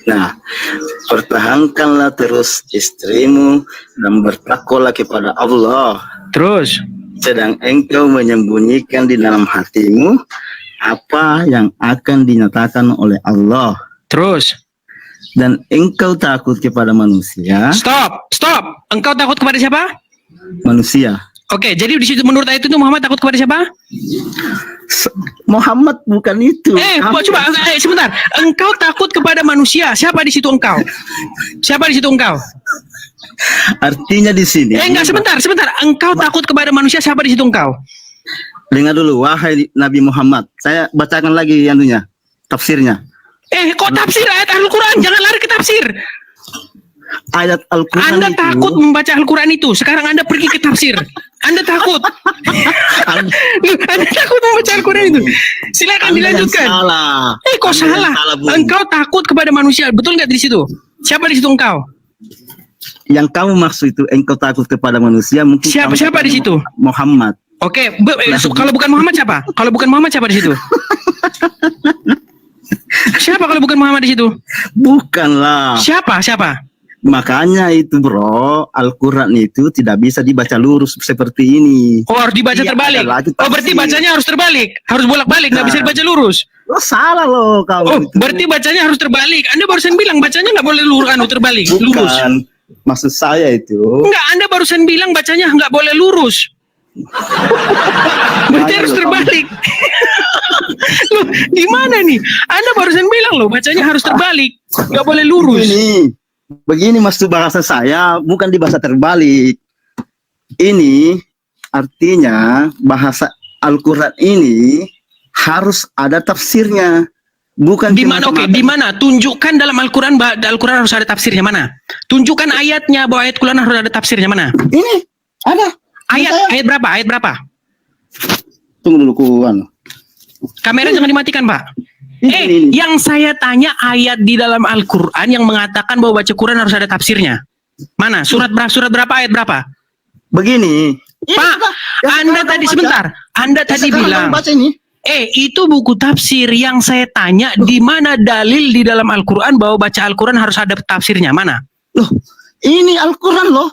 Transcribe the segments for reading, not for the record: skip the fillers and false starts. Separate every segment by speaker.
Speaker 1: Nah, pertahankanlah terus istrimu dan bertakwalah kepada Allah.
Speaker 2: Terus,
Speaker 1: Sedang engkau menyembunyikan di dalam hatimu apa yang akan dinyatakan oleh Allah.
Speaker 2: terus.
Speaker 1: Dan engkau takut kepada manusia.
Speaker 2: Stop. Engkau takut kepada siapa?
Speaker 1: Manusia.
Speaker 2: Oke, jadi di situ menurut ayat itu Muhammad takut kepada siapa?
Speaker 1: Muhammad bukan itu.
Speaker 2: Coba sebentar. Engkau takut kepada manusia. Siapa di situ engkau? Siapa di situ engkau?
Speaker 1: Artinya di sini.
Speaker 2: Enggak, sebentar. Engkau takut kepada manusia, siapa di situ engkau?
Speaker 1: Dengar dulu, wahai Nabi Muhammad. Saya bacakan lagi anunya, tafsirnya.
Speaker 2: Kok tafsir ayat Al-Quran? Jangan lari ke tafsir.
Speaker 1: Ayat Al-Quran
Speaker 2: Anda
Speaker 1: itu,
Speaker 2: takut membaca Al-Quran itu. Sekarang Anda pergi ke tafsir. Anda takut. Anda takut membaca Al-Quran itu. Silakan dilanjutkan.
Speaker 1: Salah.
Speaker 2: Kok salah? Engkau takut kepada manusia. Betul nggak di situ? Siapa di situ engkau?
Speaker 1: Yang kamu maksud itu engkau takut kepada manusia, mungkin
Speaker 2: siapa di situ?
Speaker 1: Muhammad.
Speaker 2: Oke, kalau bukan Muhammad siapa? Kalau bukan Muhammad siapa di situ? Siapa kalau bukan Muhammad di situ?
Speaker 1: Bukanlah.
Speaker 2: Siapa?
Speaker 1: Makanya itu bro, Al-Quran itu tidak bisa dibaca lurus seperti ini.
Speaker 2: Oh, harus dibaca terbalik. Oh, berarti bacanya harus terbalik. Harus bolak-balik, nggak bisa dibaca lurus.
Speaker 1: Oh, salah loh kau.
Speaker 2: Oh, berarti bacanya harus terbalik. Anda barusan bilang bacanya nggak boleh terbalik.
Speaker 1: Bukan.
Speaker 2: Lurus.
Speaker 1: Maksud saya itu.
Speaker 2: Enggak, Anda barusan bilang bacanya nggak boleh lurus. Berarti harus terbalik. Loh, gimana nih? Anda barusan bilang loh bacanya harus terbalik, nggak boleh lurus.
Speaker 1: Begini maksud bahasa saya, bukan di bahasa terbalik. Ini artinya bahasa Al-Quran ini harus ada tafsirnya. Bukan
Speaker 2: di mana? Oke, di mana? Tunjukkan dalam Al-Quran harus ada tafsirnya mana? Tunjukkan ayatnya bahwa ayat Quran harus ada tafsirnya mana?
Speaker 1: Ini ada.
Speaker 2: Ayat berapa? Ayat berapa?
Speaker 1: Tunggu dulu kuan.
Speaker 2: Kamera jangan dimatikan, Pak. Yang saya tanya ayat di dalam Al-Quran yang mengatakan bahwa baca Quran harus ada tafsirnya. Mana? Surat berapa? Ayat berapa?
Speaker 1: Begini.
Speaker 2: Pak, Anda tadi sebentar. Anda tadi bilang. Itu buku tafsir. Yang saya tanya di mana dalil di dalam Al-Quran bahwa baca Al-Quran harus ada tafsirnya? Mana?
Speaker 1: Loh, ini Al-Quran loh.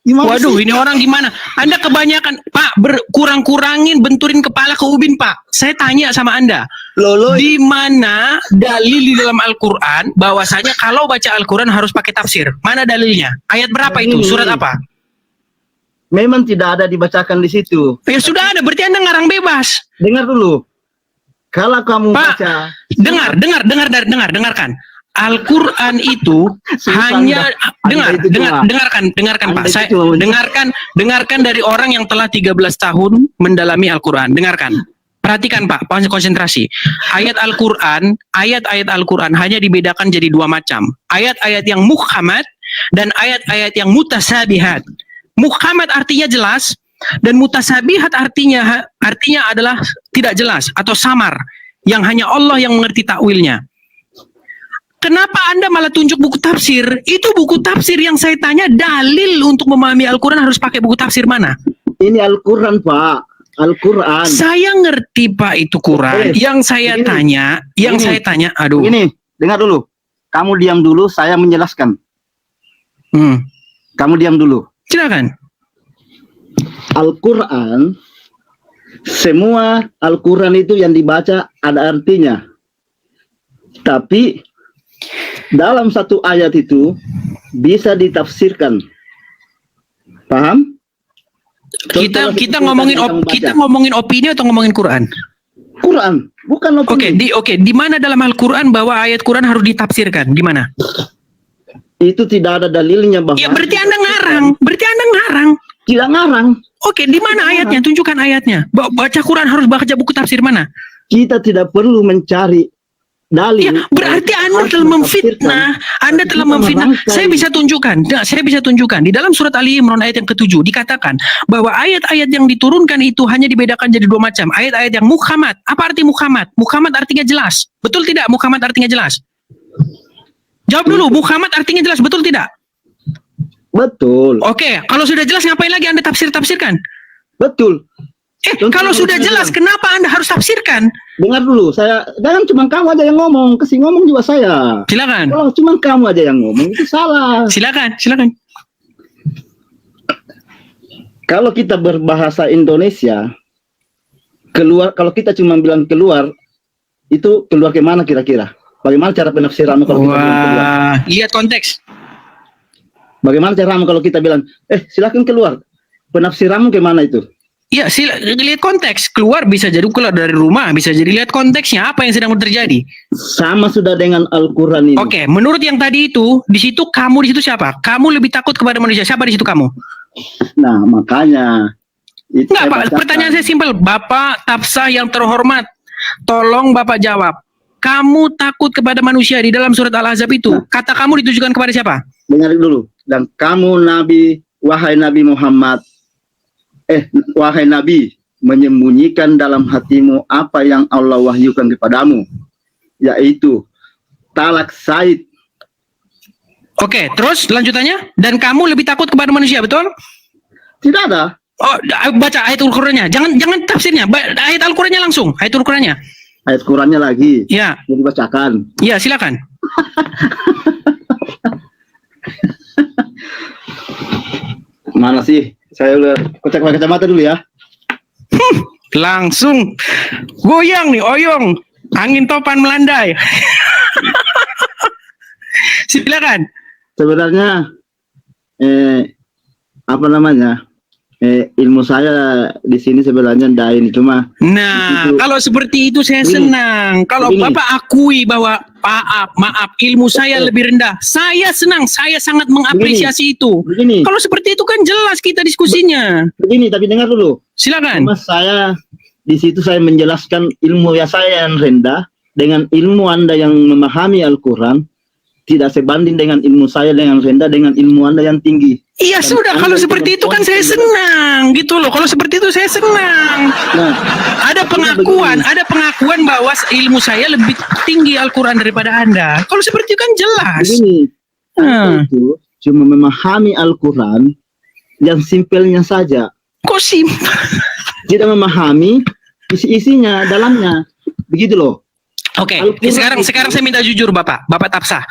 Speaker 1: Gimana
Speaker 2: Waduh,
Speaker 1: sih?
Speaker 2: ini orang gimana? Anda kebanyakan, Pak, kurang-kurangin, benturin kepala ke ubin, Pak. Saya tanya sama Anda, di mana dalil di dalam Al-Quran bahwasanya kalau baca Al-Quran harus pakai tafsir? Mana dalilnya? Ayat berapa itu? Surat apa?
Speaker 1: Memang tidak ada dibacakan di situ.
Speaker 2: Ya sudah ada, berarti Anda ngarang bebas.
Speaker 1: Dengar dulu. Kalau kamu
Speaker 2: Pak,
Speaker 1: baca,
Speaker 2: dengarkan. Al-Quran itu hanya dengarkan Pak. Saya dengarkan dari orang yang telah 13 tahun mendalami Al-Quran. Dengarkan. Perhatikan Pak, konsentrasi. Ayat-ayat Al-Quran hanya dibedakan jadi dua macam. Ayat-ayat yang muhkamat dan ayat-ayat yang mutasabihat. Muhkamat artinya jelas dan mutasabihat artinya adalah tidak jelas atau samar yang hanya Allah yang mengerti takwilnya. Kenapa Anda malah tunjuk buku tafsir? Itu buku tafsir yang saya tanya, dalil untuk memahami Al-Quran harus pakai buku tafsir mana?
Speaker 1: ini Al-Quran Pak. Al-Quran.
Speaker 2: Saya ngerti Pak itu Quran. Yang saya tanya, aduh.
Speaker 1: Ini, dengar dulu. Kamu diam dulu, saya menjelaskan. Kamu diam dulu.
Speaker 2: Silakan.
Speaker 1: Al-Quran, semua Al-Quran itu yang dibaca ada artinya. Tapi dalam satu ayat itu bisa ditafsirkan. Paham?
Speaker 2: Kita ngomongin opini atau ngomongin Quran?
Speaker 1: Quran, bukan opini.
Speaker 2: Oke, di mana dalam Al-Quran bahwa ayat Quran harus ditafsirkan? Di mana?
Speaker 1: Itu tidak ada dalilnya bahwa.
Speaker 2: Ya berarti Anda ngarang.
Speaker 1: Tidak ngarang.
Speaker 2: Oke, di mana ayatnya? Tunjukkan ayatnya. Baca Quran harus baca buku tafsir mana?
Speaker 1: Kita tidak perlu mencari dalil.
Speaker 2: Ya, berarti Anda telah memfitnah. Saya bisa tunjukkan. Di dalam surat Ali Imran ayat yang ke-7 dikatakan bahwa ayat-ayat yang diturunkan itu hanya dibedakan jadi dua macam. Ayat-ayat yang muhkamat. Apa arti muhkamat? Muhkamat artinya jelas. Betul tidak? Muhkamat artinya jelas. Jawab dulu. Muhkamat artinya jelas. Betul tidak?
Speaker 1: Betul.
Speaker 2: Oke, kalau sudah jelas ngapain lagi Anda tafsirkan?
Speaker 1: Betul.
Speaker 2: Kalau sudah jelas, kenapa Anda harus tafsirkan?
Speaker 1: Dengar dulu, jangan cuma kamu aja yang ngomong, ngomong juga saya.
Speaker 2: Silakan.
Speaker 1: Kalau cuma kamu aja yang ngomong itu salah.
Speaker 2: Silakan.
Speaker 1: Kalau kita berbahasa Indonesia, kalau kita cuma bilang keluar, itu keluar ke mana kira-kira? Bagaimana cara penafsiranmu kalau kita bilang keluar?
Speaker 2: Lihat konteks.
Speaker 1: Bagaimana caramu kalau kita bilang, silakan keluar? Penafsiranmu ke mana itu?
Speaker 2: Iya, lihat konteks. Keluar bisa jadi keluar dari rumah, bisa jadi lihat konteksnya apa yang sedang terjadi.
Speaker 1: Sama sudah dengan Al-Quran ini.
Speaker 2: Oke, menurut yang tadi itu, di situ kamu di situ siapa? Kamu lebih takut kepada manusia. Siapa di situ kamu?
Speaker 1: Nah, makanya.
Speaker 2: Enggak, Pak. Pertanyaan saya simpel. Bapak Tafsah yang terhormat, tolong Bapak jawab. Kamu takut kepada manusia di dalam surat Al-Ahzab itu? Kata kamu ditujukan kepada siapa?
Speaker 1: Dengar dulu. Dan kamu Nabi, wahai Nabi Muhammad, wahai Nabi, menyembunyikan dalam hatimu apa yang Allah wahyukan kepadamu, yaitu talak said.
Speaker 2: Oke, terus lanjutannya. Dan kamu lebih takut kepada manusia, betul?
Speaker 1: Tidak ada.
Speaker 2: Oh, baca ayat Al-Qurannya. Jangan tafsirnya. Ayat Al-Qurannya langsung. Ayat Al-Qurannya.
Speaker 1: Ayat Qurannya lagi.
Speaker 2: Ya.
Speaker 1: Mau dibacakan.
Speaker 2: Ya, silakan.
Speaker 1: Mana sih? Saya udah cek pakai kacamata dulu ya.
Speaker 2: Langsung goyang nih, oyong. Angin topan melandai. Silakan.
Speaker 1: Sebenarnya apa namanya? Ilmu saya di sini sebenarnya ini cuma.
Speaker 2: Nah, kalau seperti itu saya senang. Kalau Bapak akui bahwa maaf, ilmu saya lebih rendah, saya senang. Saya sangat mengapresiasi itu.
Speaker 1: Begini.
Speaker 2: Kalau seperti itu kan jelas kita diskusinya.
Speaker 1: Begini, tapi dengar dulu.
Speaker 2: Silakan.
Speaker 1: Mas, saya di situ saya menjelaskan ilmu saya yang rendah dengan ilmu Anda yang memahami Al-Quran tidak sebanding dengan ilmu saya yang rendah dengan ilmu Anda yang tinggi.
Speaker 2: Iya, dan sudah, kalau seperti itu kan saya senang gitu loh. Kalau seperti itu saya senang. Nah, ada pengakuan bahwa ilmu saya lebih tinggi Al-Quran daripada Anda. Kalau seperti itu kan jelas.
Speaker 1: Begini, itu cuma memahami Al-Quran yang simpelnya saja.
Speaker 2: Kok simpel?
Speaker 1: Tidak memahami isi-isinya, dalamnya. Begitu loh.
Speaker 2: Oke, sekarang saya minta jujur Bapak Tafsah.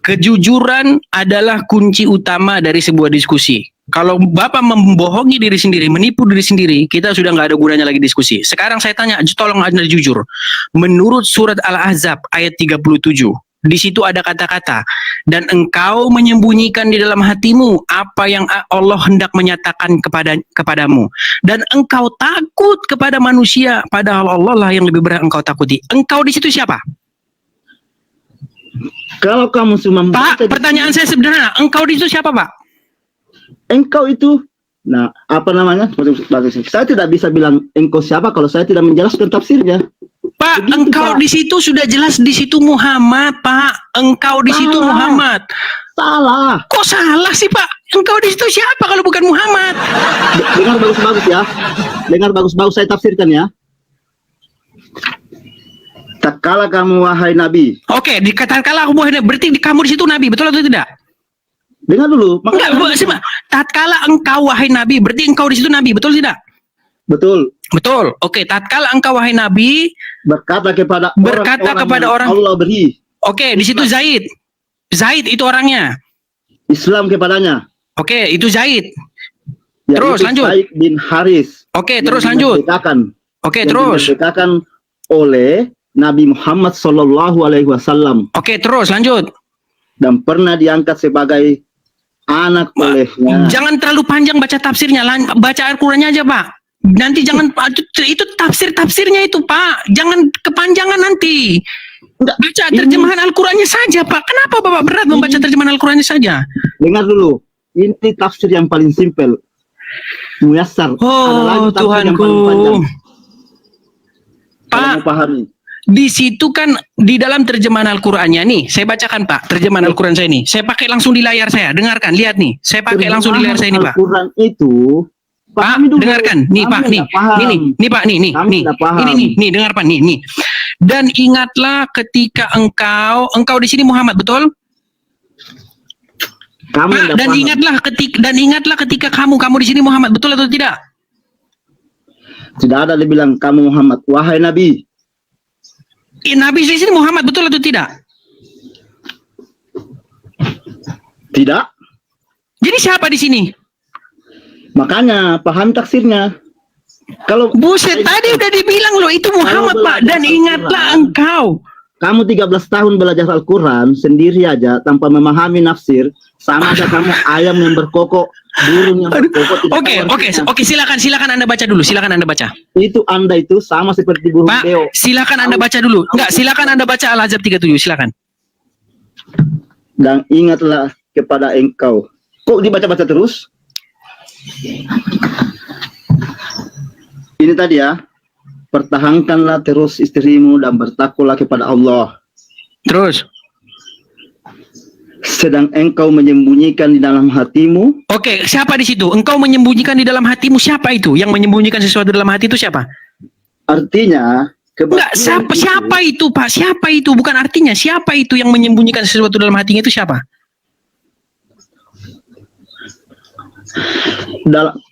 Speaker 2: Kejujuran adalah kunci utama dari sebuah diskusi. Kalau Bapak membohongi diri sendiri, menipu diri sendiri, kita sudah nggak ada gunanya lagi diskusi. Sekarang saya tanya, tolong Anda jujur. Menurut surat Al-Ahzab ayat 37, di situ ada kata-kata, dan engkau menyembunyikan di dalam hatimu apa yang Allah hendak menyatakan kepadamu. Dan engkau takut kepada manusia, padahal Allah lah yang lebih berhak engkau takuti. Engkau di situ siapa?
Speaker 1: Kalau kamu cuma
Speaker 2: Pak, pertanyaan saya sederhana. Engkau di situ siapa, Pak?
Speaker 1: Engkau itu, nah apa namanya? Saya tidak bisa bilang engkau siapa kalau saya tidak menjelaskan tafsirnya.
Speaker 2: Pak, begitu, engkau Pak. Di situ sudah jelas di situ Muhammad, Pak. Engkau di situ Muhammad.
Speaker 1: Salah.
Speaker 2: Kok salah sih, Pak? Engkau di situ siapa kalau bukan Muhammad?
Speaker 1: Dengar bagus-bagus ya. Dengar bagus-bagus saya tafsirkan ya. Tak kala kamu wahai Nabi.
Speaker 2: Oke, dikatakanlah kamu wahai Nabi. Berarti kamu di situ Nabi, betul atau tidak?
Speaker 1: Dengar dulu.
Speaker 2: Enggak, tatkala engkau wahai Nabi, berarti engkau di situ Nabi, betul tidak?
Speaker 1: Betul.
Speaker 2: Betul. Oke, tatkala engkau wahai Nabi
Speaker 1: berkata kepada orang Allah beri.
Speaker 2: Oke, di situ Zaid. Zaid itu orangnya.
Speaker 1: Islam kepadanya.
Speaker 2: Oke, itu Zaid.
Speaker 1: Ya,
Speaker 2: terus
Speaker 1: itu
Speaker 2: lanjut.
Speaker 1: Zaid bin Haris.
Speaker 2: Oke, terus lanjut. Oke, terus.
Speaker 1: Dikatakan oleh Nabi Muhammad Sallallahu Alaihi Wasallam.
Speaker 2: Oke, terus lanjut.
Speaker 1: Dan pernah diangkat sebagai anak olehnya.
Speaker 2: Jangan terlalu panjang baca tafsirnya, baca Al-Qurannya aja, Pak. Nanti jangan itu tafsirnya itu, Pak. Jangan kepanjangan nanti. Baca terjemahan Al-Qurannya saja, Pak. Kenapa Bapak berat membaca terjemahan Al-Qurannya saja?
Speaker 1: Dengar dulu. Ini tafsir yang paling simpel. Muyassar.
Speaker 2: Oh, Tuhanku. Pak,
Speaker 1: pahami.
Speaker 2: Di situ kan di dalam terjemahan Al-Qur'annya nih, saya bacakan Pak, terjemahan Al-Qur'an saya nih. Saya pakai langsung di layar saya. Dengarkan, lihat nih. Saya pakai langsung di layar saya nih, Pak.
Speaker 1: Al-Qur'an itu
Speaker 2: Pak, dengarkan. Nih, Pak, nih. Nih, Pak, nih. Ini, dengar Pak, nih. Dan ingatlah ketika engkau di sini Muhammad, betul? Pak, dan ingatlah ketika kamu di sini Muhammad, betul atau tidak?
Speaker 1: Tidak ada dibilang kamu Muhammad, wahai Nabi.
Speaker 2: Nabi di sini Muhammad, betul atau tidak?
Speaker 1: Tidak.
Speaker 2: Jadi siapa di sini?
Speaker 1: Makanya paham taksirnya. Kalau
Speaker 2: Buset, tadi udah dibilang loh itu Muhammad, Pak. Dan ingatlah engkau.
Speaker 1: kamu 13 tahun belajar Al-Quran sendiri aja tanpa memahami nafsir, sama aja kamu ayam yang berkokok, burung yang berkokok.
Speaker 2: Oke, silakan Anda baca dulu. Silakan Anda baca.
Speaker 1: Itu Anda itu sama seperti burung
Speaker 2: Pak,
Speaker 1: beo.
Speaker 2: silakan Anda baca dulu. Enggak, silakan Anda baca Al-Ahzab 37, silakan.
Speaker 1: Dan ingatlah kepada engkau. Kok dibaca-baca terus? Ini tadi ya. Pertahankanlah terus istrimu dan bertakwalah kepada Allah.
Speaker 2: Terus.
Speaker 1: Sedang engkau menyembunyikan di dalam hatimu.
Speaker 2: Oke, siapa di situ? Engkau menyembunyikan di dalam hatimu, siapa itu? Yang menyembunyikan sesuatu dalam hati itu siapa?
Speaker 1: Artinya
Speaker 2: Enggak, siapa itu, Pak? Siapa itu? Bukan artinya, siapa itu yang menyembunyikan sesuatu dalam hatinya itu siapa?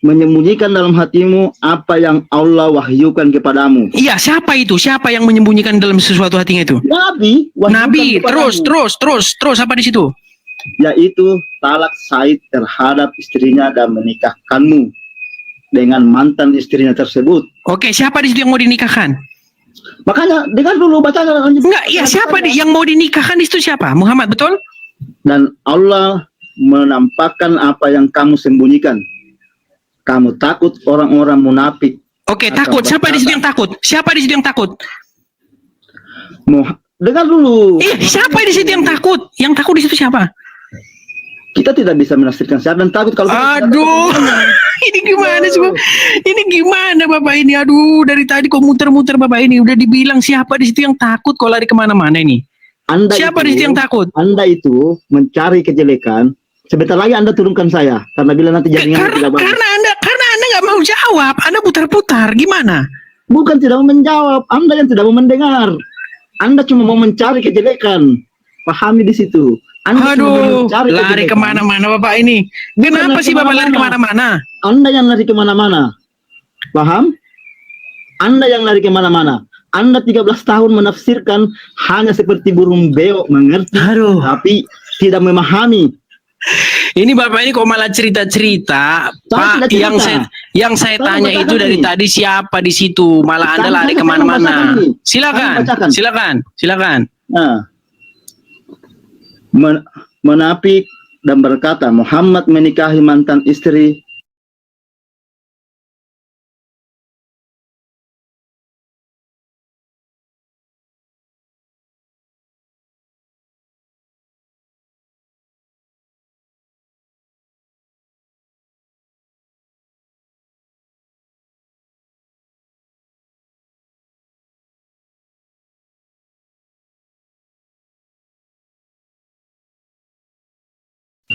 Speaker 1: Menyembunyikan dalam hatimu apa yang Allah wahyukan kepadamu.
Speaker 2: Iya, siapa itu? Siapa yang menyembunyikan dalam sesuatu hatinya itu?
Speaker 1: Nabi.
Speaker 2: Nabi. Terus apa di situ?
Speaker 1: Yaitu talak Said terhadap istrinya dan menikahkanmu dengan mantan istrinya tersebut.
Speaker 2: Oke, siapa di situ yang mau dinikahkan?
Speaker 1: Makanya dengar dulu baca.
Speaker 2: Enggak, iya siapa yang mau dinikahkan di situ siapa? Muhammad, betul?
Speaker 1: Dan Allah menampakkan apa yang kamu sembunyikan. Kamu takut orang-orang munafik.
Speaker 2: Oke, takut. Siapa di situ yang takut? Siapa di situ yang takut?
Speaker 1: Dengar dulu.
Speaker 2: Siapa di situ yang takut? Yang takut di situ siapa?
Speaker 1: Kita tidak bisa menafsirkan siapa yang takut kalau
Speaker 2: aduh. Ini gimana sih, Bapak? Ini gimana Bapak ini? Aduh, dari tadi kok muter-muter Bapak ini. Udah dibilang siapa di situ yang takut kok lari kemana-mana ini. Siapa di situ yang takut?
Speaker 1: Anda itu mencari kejelekan. Sebentar lagi Anda turunkan saya karena bila nanti jaringan tidak bagus.
Speaker 2: Karena Anda nggak mau jawab, Anda putar-putar. Gimana?
Speaker 1: Bukan tidak mau menjawab, Anda yang tidak mau mendengar. Anda cuma mau mencari kejelekan. Pahami di situ. Anda
Speaker 2: aduh, lari kemana-mana Bapak ini. Kenapa sih Bapak lari kemana-mana?
Speaker 1: Anda yang lari kemana-mana. Paham? Anda yang lari kemana-mana. Anda 13 tahun menafsirkan hanya seperti burung beo, mengerti, tapi tidak memahami.
Speaker 2: Ini Bapak ini kok malah cerita-cerita, Pak. Yang saya tanya itu dari tadi siapa di situ, malah Anda lari kemana-mana. Silakan.
Speaker 1: Nah, menapik dan berkata Muhammad menikahi mantan istri.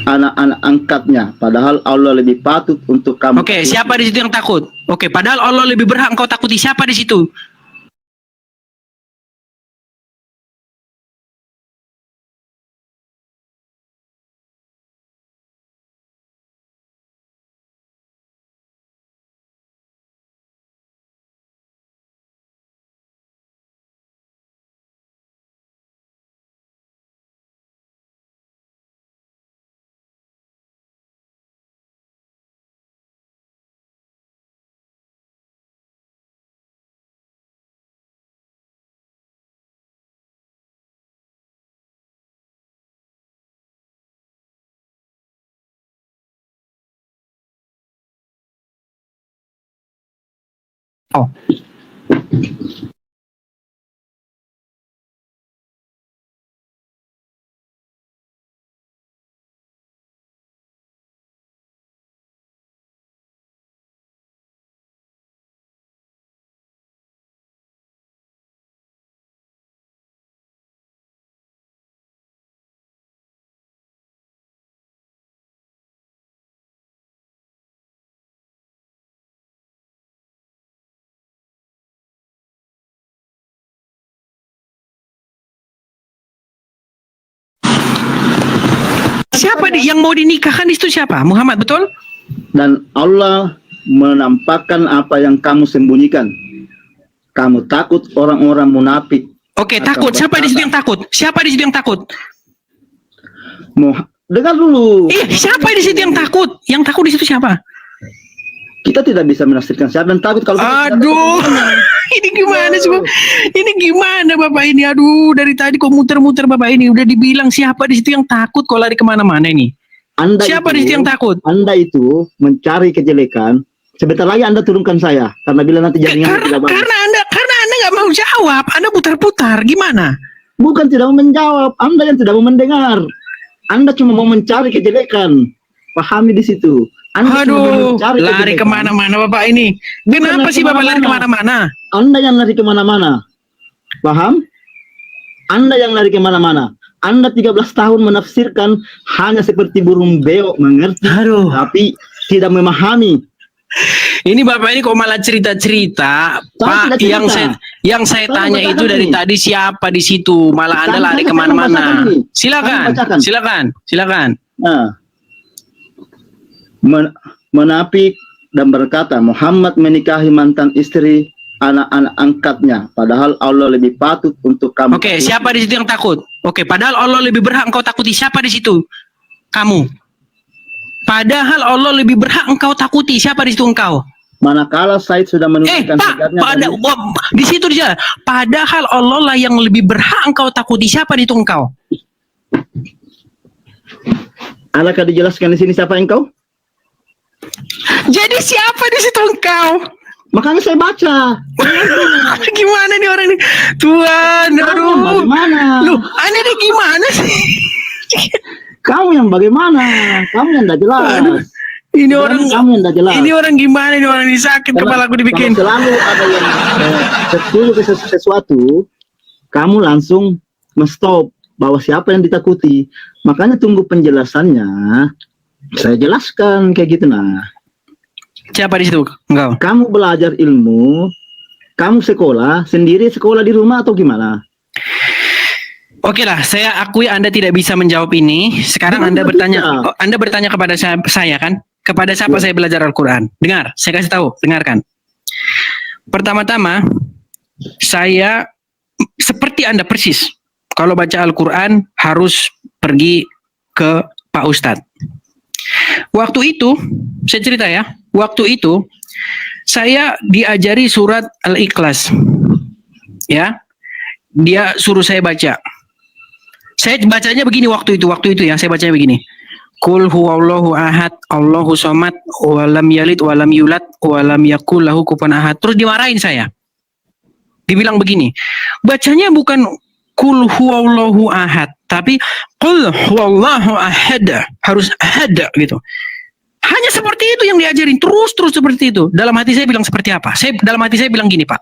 Speaker 1: Anak-anak angkatnya, padahal Allah lebih patut untuk kamu.
Speaker 2: Oke, siapa di situ yang takut? Oke, padahal Allah lebih berhak engkau takuti. Siapa di situ? Oh. Siapa yang mau dinikahkan di situ siapa? Muhammad, betul?
Speaker 1: Dan Allah menampakkan apa yang kamu sembunyikan. Kamu takut orang-orang munafik.
Speaker 2: Oke,
Speaker 1: akan
Speaker 2: takut. Siapa di situ yang
Speaker 1: berkata,
Speaker 2: takut? Siapa di situ yang takut?
Speaker 1: Dengar dulu.
Speaker 2: Siapa di situ yang takut? Yang takut di situ siapa?
Speaker 1: Kita tidak bisa menafsirkan siapa yang takut kalau kita tidak
Speaker 2: Aduh,
Speaker 1: tahu.
Speaker 2: ini gimana sih, Pak? Ini gimana Bapak ini? Aduh, dari tadi kok muter-muter Bapak ini. Udah dibilang siapa di situ yang takut kok lari kemana-mana ini?
Speaker 1: Anda
Speaker 2: Siapa
Speaker 1: itu,
Speaker 2: di situ yang takut?
Speaker 1: Anda itu mencari kejelekan. Sebentar lagi Anda turunkan saya karena bila nanti jaringan tidak bagus.
Speaker 2: Karena anda nggak mau jawab, Anda putar-putar. Gimana?
Speaker 1: Bukan tidak mau menjawab, Anda yang tidak mau mendengar. Anda cuma mau mencari kejelekan. Pahami di situ. Anda cuma mau
Speaker 2: Aduh,
Speaker 1: mencari
Speaker 2: lari
Speaker 1: kejelekan.
Speaker 2: kemana-mana Bapak ini.
Speaker 1: Bukan
Speaker 2: Kenapa
Speaker 1: lari
Speaker 2: sih Bapak lari
Speaker 1: kemana-mana.
Speaker 2: kemana-mana?
Speaker 1: Anda yang lari kemana-mana. Paham? Anda yang lari kemana-mana. Anda 13 tahun menafsirkan hanya seperti burung beo mengerti,
Speaker 2: Aduh.
Speaker 1: tapi tidak memahami.
Speaker 2: Ini Bapak ini kok malah cerita-cerita, Pak.
Speaker 1: tidak cerita.
Speaker 2: Yang saya
Speaker 1: Saya
Speaker 2: tanya itu
Speaker 1: membacakan
Speaker 2: dari
Speaker 1: ini.
Speaker 2: tadi siapa di situ? Malah Anda
Speaker 1: Saya
Speaker 2: lari
Speaker 1: membacakan
Speaker 2: kemana-mana.
Speaker 1: ini.
Speaker 2: Silakan,
Speaker 1: Saya membacakan.
Speaker 2: silakan.
Speaker 1: Nah, menafik dan berkata Muhammad menikahi mantan istri anak-anak angkatnya, padahal Allah lebih patut untuk kamu.
Speaker 2: Oke, siapa di situ yang takut? Oke, padahal Allah lebih berhak engkau takuti. Siapa di situ? Kamu. Padahal Allah lebih berhak engkau takuti. Siapa di situ engkau?
Speaker 1: Manakala Said sudah menunjukkan
Speaker 2: Pak, di situ dia. Padahal Allah lah yang lebih berhak engkau takuti. Siapa di situ engkau?
Speaker 1: Adakah dijelaskan di sini siapa engkau?
Speaker 2: Jadi siapa di situ engkau?
Speaker 1: Makanya saya baca.
Speaker 2: Gimana nih orang ini? Tuhan, aduh.
Speaker 1: Bagaimana?
Speaker 2: Loh, aneh nih gimana sih?
Speaker 1: Kamu yang bagaimana? Kamu yang tidak jelas.
Speaker 2: Ini orang,
Speaker 1: kamu yang tidak jelas.
Speaker 2: ini orang gimana? Ini orang ini sakit kepala aku dibikin.
Speaker 1: Kalau selalu ada yang setuju ke sesuatu, kamu langsung stop bahwa siapa yang ditakuti. Makanya tunggu penjelasannya. Saya jelaskan kayak gitu nah.
Speaker 2: Siapa di situ? Enggak.
Speaker 1: Kamu belajar ilmu, kamu sekolah sendiri, sekolah di rumah atau gimana?
Speaker 2: Oke lah, saya akui Anda tidak bisa menjawab ini. Sekarang Anda bertanya, Anda bertanya kepada saya kan? Kepada siapa saya belajar Al-Quran? Dengar, saya kasih tahu, dengarkan. Pertama-tama, saya seperti Anda persis. Kalau baca Al-Quran harus pergi ke Pak Ustadz. Waktu itu, saya cerita ya. Waktu itu, saya diajari surat Al-Ikhlas. Ya, dia suruh saya baca. Saya bacanya begini waktu itu ya, saya bacanya begini. Qul huwallahu ahad, Allahu somad, walam yalid, walam yulad, walam yakul lahu kufuwan ahad. Terus dimarahin saya. Dibilang begini, bacanya bukan Qul huwallahu ahad, tapi Qul huwallahu ahad. Harus ahad gitu. Hanya seperti itu yang diajarin, terus seperti itu. Dalam hati saya bilang seperti apa? Dalam hati saya bilang gini, Pak,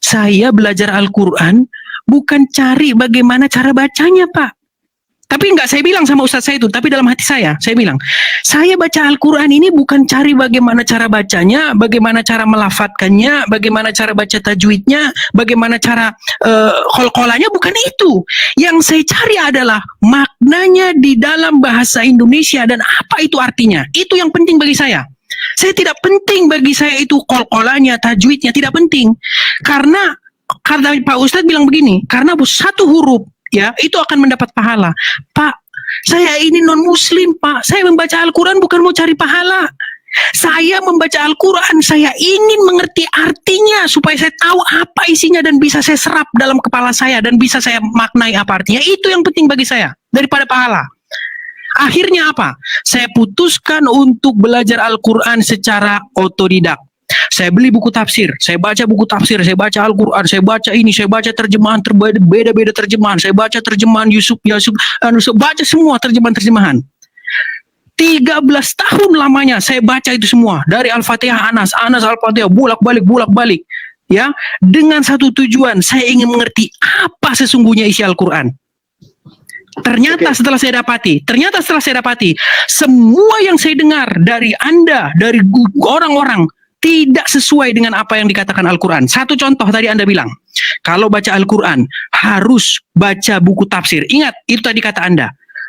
Speaker 2: saya belajar Al-Quran bukan cari bagaimana cara bacanya, Pak. Tapi enggak saya bilang sama ustaz saya itu, tapi dalam hati saya bilang, saya baca Al-Quran ini bukan cari bagaimana cara bacanya, bagaimana cara melafatkannya, bagaimana cara baca tajwidnya, bagaimana cara qalqalanya, bukan itu. Yang saya cari adalah maknanya di dalam bahasa Indonesia dan apa itu artinya. Itu yang penting bagi saya. Saya tidak penting bagi saya itu qalqalanya, tajwidnya, tidak penting. Karena Pak Ustadz bilang begini, karena satu huruf ya itu akan mendapat pahala. Pak, saya ini non muslim, Pak. Saya membaca Al-Quran bukan mau cari pahala. Saya membaca Al-Quran, saya ingin mengerti artinya supaya saya tahu apa isinya dan bisa saya serap dalam kepala saya dan bisa saya maknai apa artinya. Itu yang penting bagi saya daripada pahala. Akhirnya apa? Saya putuskan untuk belajar Al-Quran secara otodidak. Saya beli buku tafsir, saya baca buku tafsir, saya baca Al-Quran, saya baca ini, saya baca terjemahan beda-beda terjemahan, saya baca terjemahan Yusuf, baca semua terjemahan-terjemahan. 13 tahun lamanya saya baca itu semua, dari Al-Fatihah Anas Al-Fatihah, bolak-balik, ya, dengan satu tujuan, saya ingin mengerti apa sesungguhnya isi Al-Quran. Ternyata setelah saya dapati, semua yang saya dengar dari Anda, dari orang-orang, tidak sesuai dengan apa yang dikatakan Al-Quran. Satu contoh tadi Anda bilang, kalau baca Al-Quran harus baca buku tafsir. Ingat, itu tadi kata Anda.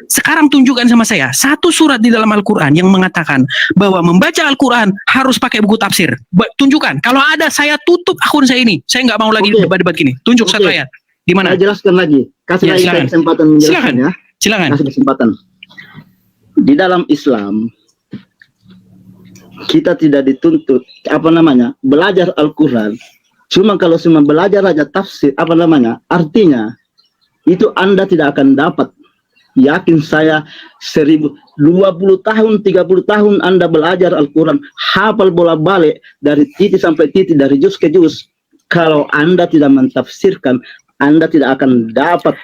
Speaker 2: sekarang tunjukkan sama saya satu surat di dalam Al-Quran yang mengatakan bahwa membaca Al-Quran harus pakai buku tafsir. Tunjukkan. Kalau ada, saya tutup akun saya ini. Saya nggak mau lagi
Speaker 1: Oke.
Speaker 2: debat-debat gini. Tunjuk satu ayat. Di mana?
Speaker 1: Saya jelaskan lagi. Kasih
Speaker 2: Ya,
Speaker 1: lagi
Speaker 2: silakan.
Speaker 1: saya kesempatan menjelaskan
Speaker 2: Silakan.
Speaker 1: ya.
Speaker 2: Silakan.
Speaker 1: Kasih kesempatan. Di dalam Islam kita tidak dituntut belajar Al-Quran. Cuma kalau cuma belajar aja tafsir artinya itu Anda tidak akan dapat. Yakin saya 20 tahun 30 tahun Anda belajar Al-Quran, hafal bola-balik dari titik sampai titik, dari juz ke juz. Kalau Anda tidak mentafsirkan, Anda tidak akan dapat.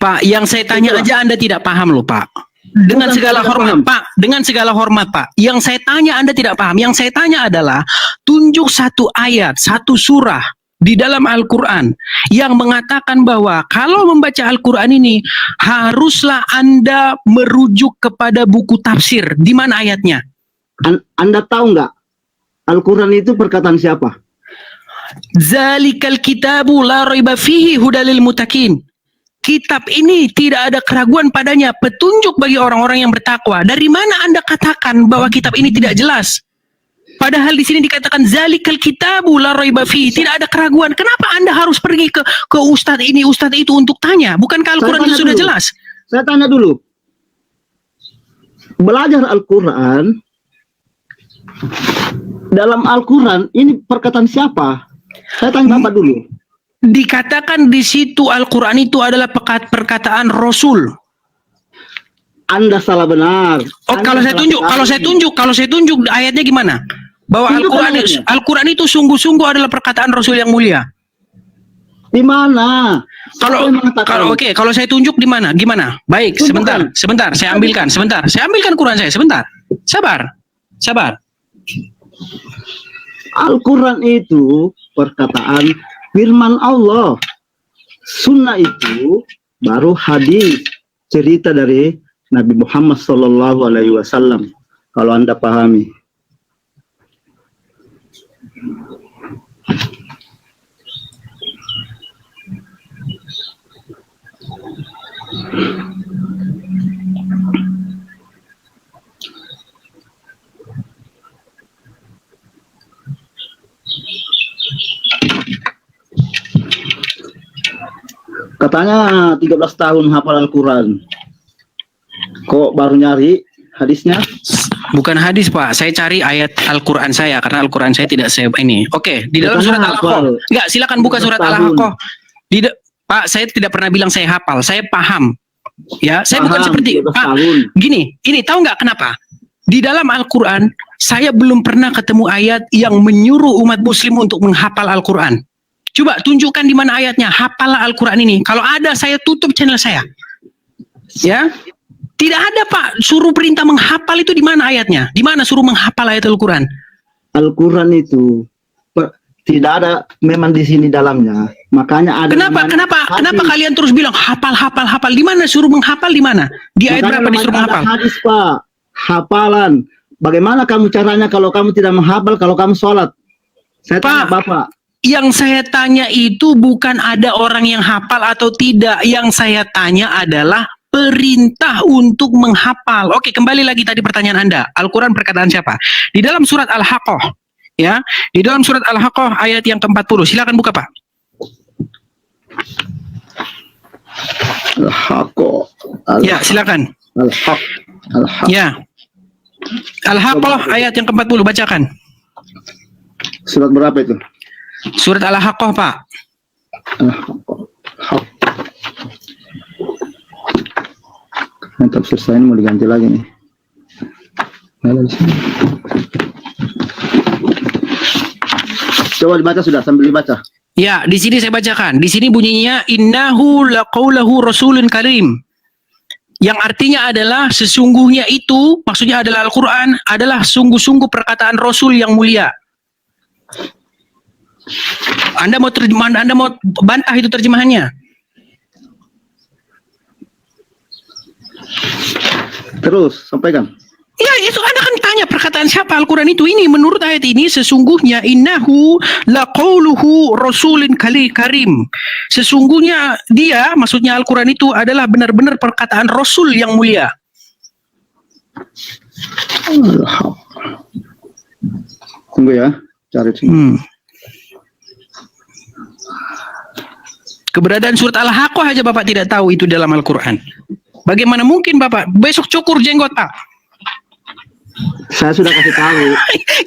Speaker 2: Pak, yang saya tanya aja Anda tidak paham loh, Pak. Dengan
Speaker 1: Bukan
Speaker 2: segala
Speaker 1: saya
Speaker 2: hormat,
Speaker 1: paham.
Speaker 2: Pak. Dengan segala hormat, Pak. Yang saya tanya Anda tidak paham. Yang saya tanya adalah tunjuk satu ayat, satu surah di dalam Al-Quran yang mengatakan bahwa kalau membaca Al-Quran ini haruslah Anda merujuk kepada buku tafsir. Di mana ayatnya?
Speaker 1: Anda tahu nggak? Al-Quran itu perkataan siapa?
Speaker 2: Zalikal kitabu la raiba fihi hudalil mutakin. Kitab ini tidak ada keraguan padanya, petunjuk bagi orang-orang yang bertakwa. Dari mana Anda katakan bahwa kitab ini tidak jelas? Padahal di sini dikatakan zalikal kitabu la raiba fihi, tidak ada keraguan. Kenapa Anda harus pergi ke ustadz ini, ustadz itu untuk tanya? Bukankah Al-Quran itu sudah
Speaker 1: dulu.
Speaker 2: jelas?
Speaker 1: Saya tanya dulu. Belajar Al-Quran, dalam Al-Quran ini perkataan siapa? Saya tanya Bapak dulu.
Speaker 2: Dikatakan di situ Al-Quran itu adalah perkataan Rasul.
Speaker 1: Anda salah benar.
Speaker 2: Oh,
Speaker 1: Anda
Speaker 2: kalau saya tunjuk ayatnya gimana? Bahwa
Speaker 1: Tunjukkan ayatnya.
Speaker 2: Al-Quran itu sungguh-sungguh adalah perkataan Rasul yang mulia.
Speaker 1: Di mana?
Speaker 2: Oke, kalau saya tunjuk di mana? Gimana? Baik,
Speaker 1: Tunjukkan.
Speaker 2: sebentar, saya ambilkan Quran saya, sebentar. Sabar.
Speaker 1: Al-Quran itu perkataan firman Allah. Sunnah itu baru hadis, cerita dari Nabi Muhammad SAW. Kalau Anda pahami. Katanya 13 tahun hafal Al-Quran. Kok baru nyari hadisnya?
Speaker 2: Bukan hadis, Pak. Saya cari ayat Al-Quran saya karena Al-Quran saya tidak saya ini. Oke, di dalam surat Al-Haqqah. Enggak, silakan buka surat Al-Haqqah. Pak, saya tidak pernah bilang saya hafal, saya paham. Ya, saya bukan seperti Pak. Gini, tahu nggak kenapa? Di dalam Al-Quran, saya belum pernah ketemu ayat yang menyuruh umat muslim untuk menghafal Al-Quran. Coba tunjukkan di mana ayatnya, hafalah Al-Quran ini. Kalau ada, saya tutup channel saya. Ya, tidak ada, Pak. Suruh perintah menghafal itu di mana ayatnya? Di mana suruh menghafal ayat Al-Quran?
Speaker 1: Al-Quran itu tidak ada memang di sini dalamnya. Makanya ada.
Speaker 2: Kenapa kalian terus bilang hafal? Di mana suruh menghafal, di mana? Di ayat berapa disuruh menghafal?
Speaker 1: Hadis, Pak. Hafalan. Bagaimana kamu caranya kalau kamu tidak menghafal, kalau kamu sholat? Saya tanya Bapak.
Speaker 2: Yang saya tanya itu bukan ada orang yang hafal atau tidak. Yang saya tanya adalah perintah untuk menghafal. Oke, kembali lagi tadi pertanyaan Anda. Al-Quran perkataan siapa? Di dalam surat Al-Haqqah. Ya, di dalam surat Al-Haqqah ayat yang ke-40. Silakan buka, Pak.
Speaker 1: Al-Haqqah.
Speaker 2: Ya, silakan.
Speaker 1: Al-Haqqah.
Speaker 2: Ya. Al-Haqqah ayat yang ke-40, bacakan.
Speaker 1: Surat berapa itu?
Speaker 2: Surat Al-Haqqah, Pak.
Speaker 1: Tafsir saya mau diganti lagi nih. Coba dibaca sudah, sambil dibaca.
Speaker 2: Ya, di sini saya bacakan. Di sini bunyinya innahu laqaulahu rasulun karim. Yang artinya adalah sesungguhnya itu, maksudnya adalah Al-Quran, adalah sungguh-sungguh perkataan Rasul yang mulia. Anda mau bantah itu terjemahannya?
Speaker 1: Terus, sampaikan.
Speaker 2: Ya, itu Anda kan tanya tanya perkataan siapa Al-Quran itu? Ini menurut ayat ini sesungguhnya innahu laqauluhu rasulin karim. Sesungguhnya dia, maksudnya Al-Quran itu adalah benar-benar perkataan Rasul yang mulia.
Speaker 1: Tunggu ya, cari sini.
Speaker 2: Keberadaan surat Al-Haqqah aja Bapak tidak tahu itu dalam Al-Quran. Bagaimana mungkin Bapak besok cukur jenggot Pak?
Speaker 1: Saya sudah kasih tahu.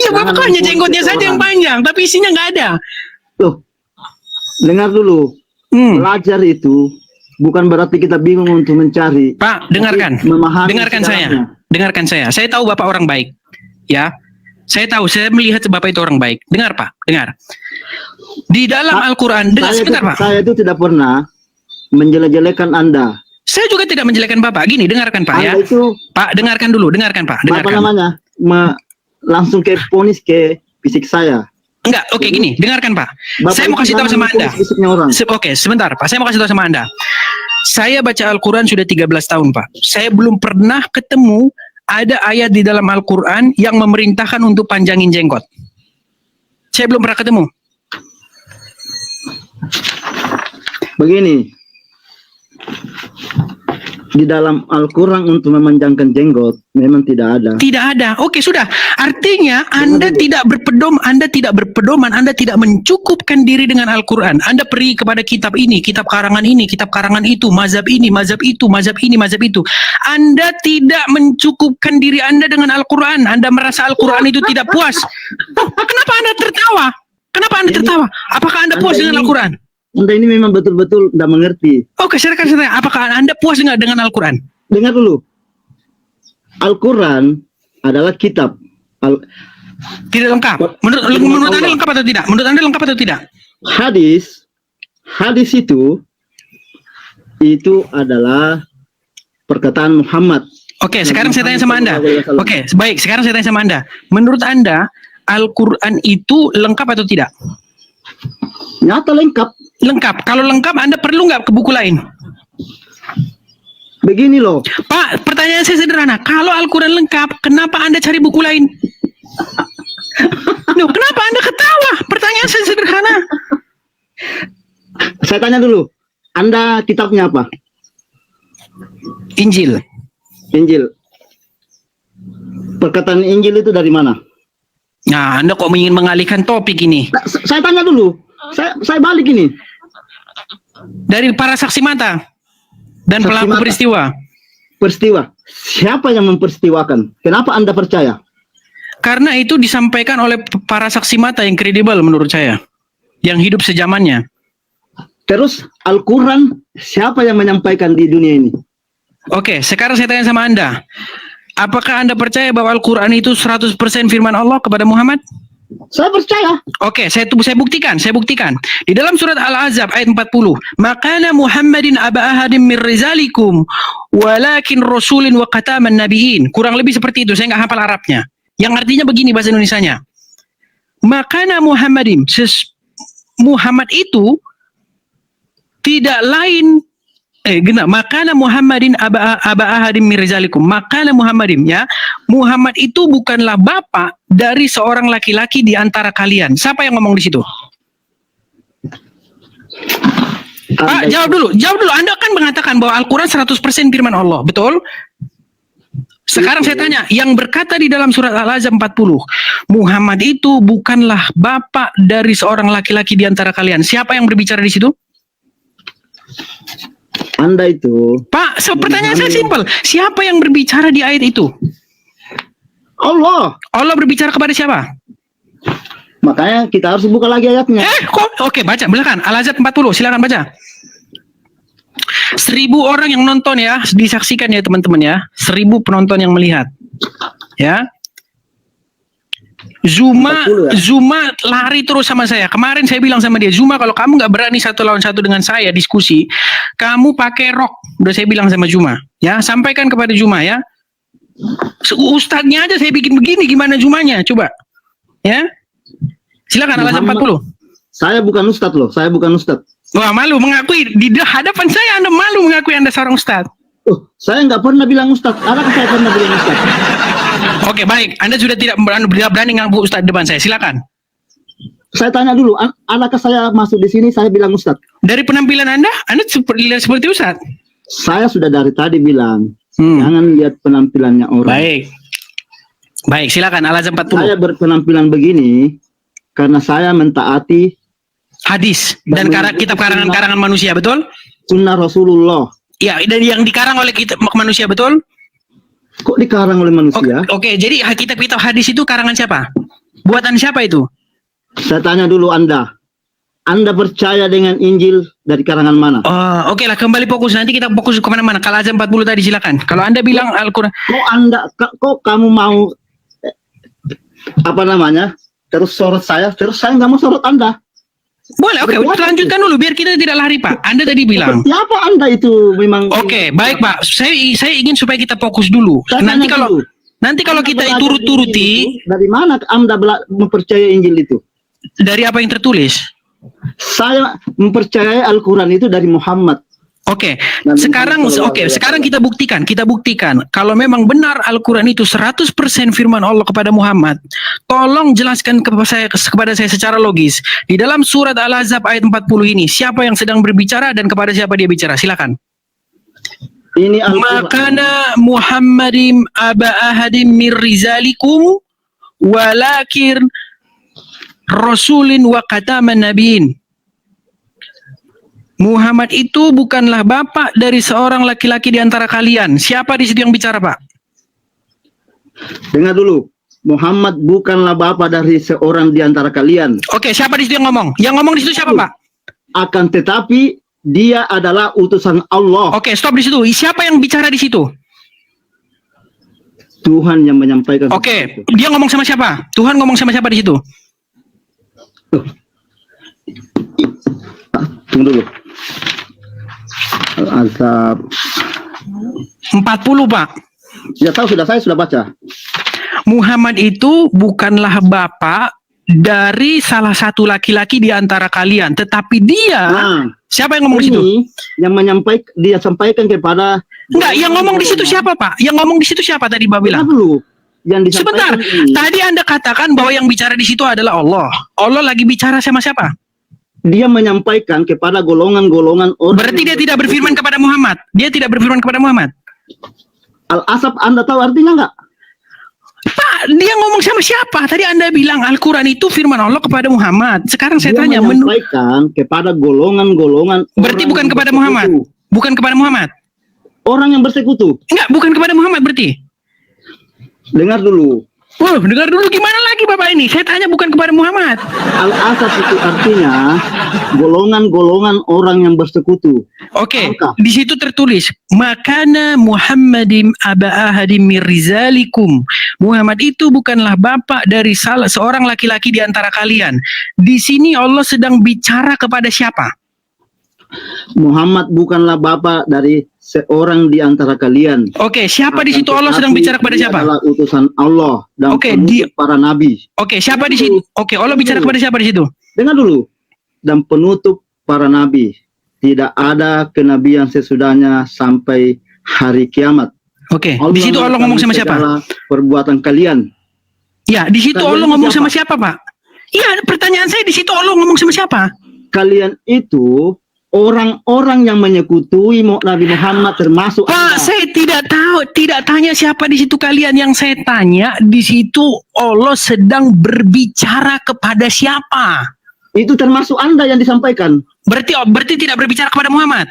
Speaker 2: Ya Bapak hanya jenggotnya saja yang panjang, tapi isinya nggak ada.
Speaker 1: Tuh, dengar dulu. Belajar itu bukan berarti kita bingung untuk mencari.
Speaker 2: Pak, dengarkan. Dengarkan saya. Dengarkan saya. Saya tahu Bapak orang baik. Ya. Saya tahu, saya melihat Bapak itu orang baik. Dengar Pak, dengar. Di dalam Al-Quran, sebentar Pak.
Speaker 1: Saya itu tidak pernah menjelek-jelekan Anda.
Speaker 2: Saya juga tidak menjelekan Bapak. Gini, dengarkan Pak ya.
Speaker 1: Itu,
Speaker 2: Pak, dengarkan dulu, dengarkan Pak. Dengarkan.
Speaker 1: apa namanya? Langsung ke ponis ke fisik saya.
Speaker 2: Enggak, oke gini, dengarkan Pak.
Speaker 1: Bapak
Speaker 2: Saya mau kasih tahu sama Anda. Oke, sebentar Pak, saya mau kasih tahu sama Anda. Saya baca Al-Quran sudah 13 tahun Pak. Saya belum pernah ketemu ada ayat di dalam Al-Quran yang memerintahkan untuk panjangin jenggot. Saya belum pernah ketemu.
Speaker 1: Begini, di dalam Al-Quran untuk memanjangkan jenggot memang tidak ada.
Speaker 2: Tidak ada. Oke, sudah. Artinya Anda tidak berpedoman, Anda tidak mencukupkan diri dengan Al-Quran. Anda pergi kepada kitab ini, kitab karangan itu, mazhab ini, mazhab itu, mazhab ini, mazhab itu. Anda tidak mencukupkan diri Anda dengan Al-Quran. Anda merasa Al-Quran itu tidak puas. Kenapa Anda tertawa? Kenapa Anda tertawa? Apakah Anda puas dengan Al-Quran?
Speaker 1: Anda ini memang betul-betul tidak mengerti.
Speaker 2: Oke, silakan. Apakah Anda puas dengan Al-Quran?
Speaker 1: Dengar dulu. Al-Quran adalah kitab.
Speaker 2: Tidak lengkap. Menurut Anda lengkap atau tidak? Menurut Anda lengkap atau tidak?
Speaker 1: Hadis itu adalah perkataan Muhammad.
Speaker 2: Oke, sekarang saya tanya sama Anda. Oke, baik. Sekarang saya tanya sama Anda. Menurut Anda, Al-Quran itu lengkap atau tidak?
Speaker 1: Nyata lengkap.
Speaker 2: Lengkap. Kalau lengkap, Anda perlu nggak ke buku lain?
Speaker 1: Begini loh.
Speaker 2: Pak, pertanyaan saya sederhana. Kalau Al-Quran lengkap, kenapa Anda cari buku lain? Loh, kenapa Anda ketawa? Pertanyaan saya sederhana.
Speaker 1: Saya tanya dulu. Anda kitabnya apa?
Speaker 2: Injil.
Speaker 1: Injil. Perkataan Injil itu dari mana?
Speaker 2: Nah, Anda kok ingin mengalihkan topik ini?
Speaker 1: Nah, saya tanya dulu. Saya balik ini.
Speaker 2: Dari para saksi mata dan pelaku peristiwa.
Speaker 1: Peristiwa. Siapa yang memperistiwakan? Kenapa Anda percaya?
Speaker 2: Karena itu disampaikan oleh para saksi mata yang kredibel menurut saya. Yang hidup sejamannya.
Speaker 1: Terus Al-Quran siapa yang menyampaikan di dunia ini?
Speaker 2: Oke, sekarang saya tanya sama Anda. Apakah Anda percaya bahwa Al-Quran itu 100% firman Allah kepada Muhammad?
Speaker 1: Saya percaya.
Speaker 2: Oke, saya buktikan. Di dalam surat Al-Ahzab ayat 40, "Maqala Muhammadin aba ahadin min rizalikum walakin rasulin wa khataman nabiyyin." Kurang lebih seperti itu, saya nggak hafal Arabnya. Yang artinya begini bahasa Indonesianya. Maqala Muhammadin, Muhammad itu tidak lain makana Muhammadin aba ahadin min rizalikum. Makana Muhammadin, ya. Muhammad itu bukanlah bapak dari seorang laki-laki di antara kalian. Siapa yang ngomong di situ? Pak, jawab dulu. Anda kan mengatakan bahwa Al-Quran 100% firman Allah, betul? Sekarang saya tanya, yang berkata di dalam surat Al-Ahzab 40, Muhammad itu bukanlah bapak dari seorang laki-laki di antara kalian. Siapa yang berbicara di situ?
Speaker 1: Anda itu.
Speaker 2: Pak, pertanyaan saya simpel. Siapa yang berbicara di ayat itu?
Speaker 1: Allah.
Speaker 2: Allah berbicara kepada siapa?
Speaker 1: Makanya kita harus buka lagi ayatnya.
Speaker 2: Oke, baca, silakan. Al-Ahzab 40, silakan baca. 1000 orang yang nonton ya, disaksikan ya teman-teman ya. 1000 penonton yang melihat. Ya. Zuma lari terus sama saya. Kemarin saya bilang sama dia, Zuma kalau kamu nggak berani 1 lawan 1 dengan saya diskusi, kamu pakai rok. Udah saya bilang sama Zuma. Ya, sampaikan kepada Zuma ya. Ustadznya aja saya bikin begini, gimana Zumanya? Coba. Ya. Silakan Al-Ahzab 40.
Speaker 1: Saya bukan ustadz loh, saya bukan ustadz.
Speaker 2: Wah, malu mengakui di hadapan saya Anda malu mengakui Anda seorang ustadz.
Speaker 1: Oh, saya nggak pernah bilang Ustaz. Adakah saya pernah bilang Ustaz?
Speaker 2: Oke, baik. Anda sudah tidak berani ngaku Ustaz depan saya. Silakan.
Speaker 1: Saya tanya dulu, adakah saya masuk di sini saya bilang Ustaz?
Speaker 2: Dari penampilan Anda seperti Ustaz.
Speaker 1: Saya sudah dari tadi bilang, jangan lihat penampilannya orang.
Speaker 2: Baik. Baik, silakan Al-Azhar 40.
Speaker 1: Saya berpenampilan begini karena saya mentaati
Speaker 2: Hadis dan kitab karangan manusia, betul?
Speaker 1: sunnah Rasulullah.
Speaker 2: Ya, dan yang dikarang oleh kitab manusia, betul?
Speaker 1: Kok dikarang oleh manusia?
Speaker 2: Oke, jadi kitab-kitab hadis itu karangan siapa? Buatan siapa itu?
Speaker 1: Saya tanya dulu Anda. Anda percaya dengan Injil dari karangan mana?
Speaker 2: Oh, oke lah, kembali fokus. Nanti kita fokus kemana-mana. Kalau Azam 40 tadi silakan. Kalau Anda bilang Al-Quran.
Speaker 1: Kok kamu mau terus sorot saya? Terus saya nggak mau sorot Anda.
Speaker 2: Boleh, oke. Lanjutkan dulu biar kita tidak lari, Pak. Anda tadi bilang.
Speaker 1: Siapa Anda itu memang?
Speaker 2: Oke, baik, Pak. Saya ingin supaya kita fokus dulu. Nanti kalau kita turut-turuti,
Speaker 1: dari mana Anda mempercayai Injil itu?
Speaker 2: Dari apa yang tertulis?
Speaker 1: Saya mempercayai Al-Quran itu dari Muhammad.
Speaker 2: Oke, sekarang kita buktikan kalau memang benar Al-Quran itu 100% firman Allah kepada Muhammad. Tolong jelaskan kepada saya secara logis. Di dalam surat Al-Ahzab ayat 40 ini, siapa yang sedang berbicara dan kepada siapa dia bicara? Silakan.
Speaker 1: Ini
Speaker 2: Makana Muhammadim aba ahadim mir rizalikum walakin rasulin wa khataman nabiin. Muhammad itu bukanlah bapak dari seorang laki-laki di antara kalian. Siapa di situ yang bicara, Pak?
Speaker 1: Dengar dulu. Muhammad bukanlah bapak dari seorang di antara kalian.
Speaker 2: Oke, siapa di situ yang ngomong? Yang ngomong di situ siapa, Pak?
Speaker 1: Akan tetapi dia adalah utusan Allah.
Speaker 2: Oke, stop di situ. Siapa yang bicara di situ?
Speaker 1: Tuhan yang menyampaikan.
Speaker 2: Oke, dia ngomong sama siapa? Tuhan ngomong sama siapa di situ?
Speaker 1: Tunggu dulu. Al-Ahzab
Speaker 2: 40, Pak.
Speaker 1: Ya tahu saya sudah baca.
Speaker 2: Muhammad itu bukanlah bapak dari salah satu laki-laki di antara kalian, tetapi dia siapa yang ngomong di situ?
Speaker 1: Yang dia sampaikan kepada.
Speaker 2: Enggak, yang ngomong di situ siapa, Pak? Yang ngomong di situ siapa tadi, Mbak bilang? Sebentar, tadi Anda katakan bahwa yang bicara di situ adalah Allah. Allah lagi bicara sama siapa?
Speaker 1: Dia menyampaikan kepada golongan-golongan orang.
Speaker 2: Berarti dia tidak berfirman kepada Muhammad. Dia tidak berfirman kepada Muhammad.
Speaker 1: Al-Ahzab Anda tahu artinya enggak?
Speaker 2: Pak, dia ngomong sama siapa? Tadi Anda bilang Al-Quran itu firman Allah kepada Muhammad. Sekarang saya tanya.
Speaker 1: Dia menyampaikan kepada golongan-golongan.
Speaker 2: Berarti bukan kepada Muhammad. Bukan kepada Muhammad.
Speaker 1: Orang yang bersekutu.
Speaker 2: Enggak, bukan kepada Muhammad berarti.
Speaker 1: Dengar dulu.
Speaker 2: Dengar dulu gimana lagi Bapak ini? Saya tanya bukan kepada Muhammad.
Speaker 1: Al-Ahzab itu artinya golongan-golongan orang yang bersekutu.
Speaker 2: Oke, di situ tertulis makana Muhammadim aba ahadim mir rizalikum. Muhammad itu bukanlah bapak dari seorang laki-laki di antara kalian. Di sini Allah sedang bicara kepada siapa?
Speaker 1: Muhammad bukanlah bapak dari seorang di antara kalian.
Speaker 2: Oke, siapa di situ Allah sedang bicara kepada siapa?
Speaker 1: Adalah utusan Allah dan penutup para nabi.
Speaker 2: Oke, siapa di situ? Oke, Allah bicara kepada siapa di situ?
Speaker 1: Dengar dulu. Dan penutup para nabi. Tidak ada kenabian sesudahnya sampai hari kiamat.
Speaker 2: Oke, di situ Allah ngomong sama siapa?
Speaker 1: Perbuatan kalian.
Speaker 2: Ya, di situ Allah ngomong sama siapa, Pak? Iya, pertanyaan saya di situ Allah ngomong sama siapa?
Speaker 1: Kalian itu orang-orang yang menyekutui Nabi Muhammad termasuk
Speaker 2: Pak,
Speaker 1: Anda.
Speaker 2: saya tidak tahu, tidak tanya siapa di situ kalian. Yang saya tanya di situ Allah sedang berbicara kepada siapa?
Speaker 1: Itu termasuk Anda yang disampaikan.
Speaker 2: Berarti tidak berbicara kepada Muhammad.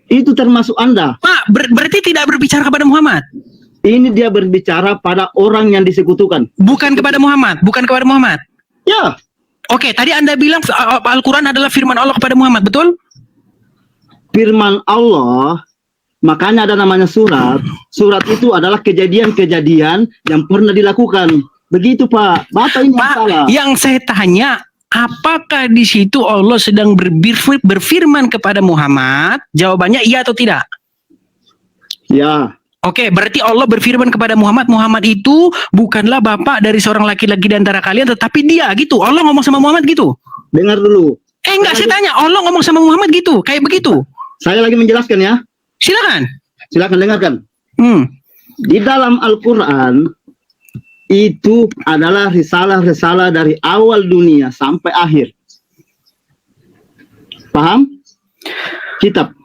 Speaker 1: Itu termasuk Anda.
Speaker 2: Pak, berarti tidak berbicara kepada Muhammad.
Speaker 1: Ini dia berbicara pada orang yang disekutukan.
Speaker 2: Bukan kepada Muhammad, bukan kepada Muhammad.
Speaker 1: Ya.
Speaker 2: Oke, tadi Anda bilang Al-Quran adalah firman Allah kepada Muhammad, betul?
Speaker 1: Firman Allah, makanya ada namanya surat. Surat itu adalah kejadian-kejadian yang pernah dilakukan. Begitu Pak. Bapak ini salah.
Speaker 2: Yang saya tanya, apakah di situ Allah sedang berfirman kepada Muhammad? Jawabannya iya atau tidak?
Speaker 1: Ya.
Speaker 2: Oke, berarti Allah berfirman kepada Muhammad. Muhammad itu bukanlah bapak dari seorang laki-laki di antara kalian, tetapi dia gitu. Allah ngomong sama Muhammad gitu.
Speaker 1: Dengar dulu.
Speaker 2: Enggak, saya tanya. Allah ngomong sama Muhammad gitu, kayak begitu.
Speaker 1: Saya lagi menjelaskan ya.
Speaker 2: Silakan.
Speaker 1: Silakan dengarkan.
Speaker 2: Hmm.
Speaker 1: Di dalam Al-Quran itu adalah risalah-risalah dari awal dunia sampai akhir. Paham? Kitab.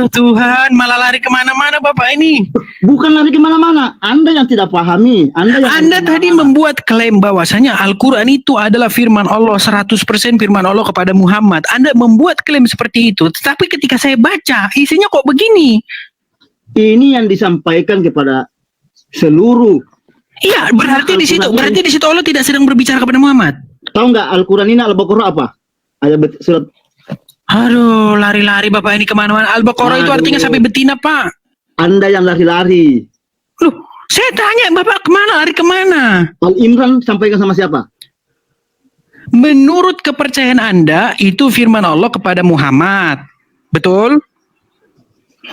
Speaker 2: Tuhan, malah lari kemana-mana Bapak ini.
Speaker 1: Bukan lari kemana-mana. Anda yang tidak pahami.
Speaker 2: Anda tadi membuat klaim bahwasanya Al-Quran itu adalah firman Allah, 100% firman Allah kepada Muhammad. Anda membuat klaim seperti itu. Tetapi ketika saya baca, isinya kok begini.
Speaker 1: Ini yang disampaikan kepada seluruh.
Speaker 2: Iya, berarti di situ Allah tidak sedang berbicara kepada Muhammad.
Speaker 1: Tahu nggak Al-Quran ini Al-Baqarah apa? Ayat surat.
Speaker 2: Aduh, lari-lari Bapak ini kemana-mana. Al-Baqarah itu artinya sapi betina, Pak.
Speaker 1: Anda yang lari-lari.
Speaker 2: Loh, saya tanya Bapak kemana, lari kemana?
Speaker 1: Al-Imran sampaikan sama siapa?
Speaker 2: Menurut kepercayaan Anda, itu firman Allah kepada Muhammad. Betul?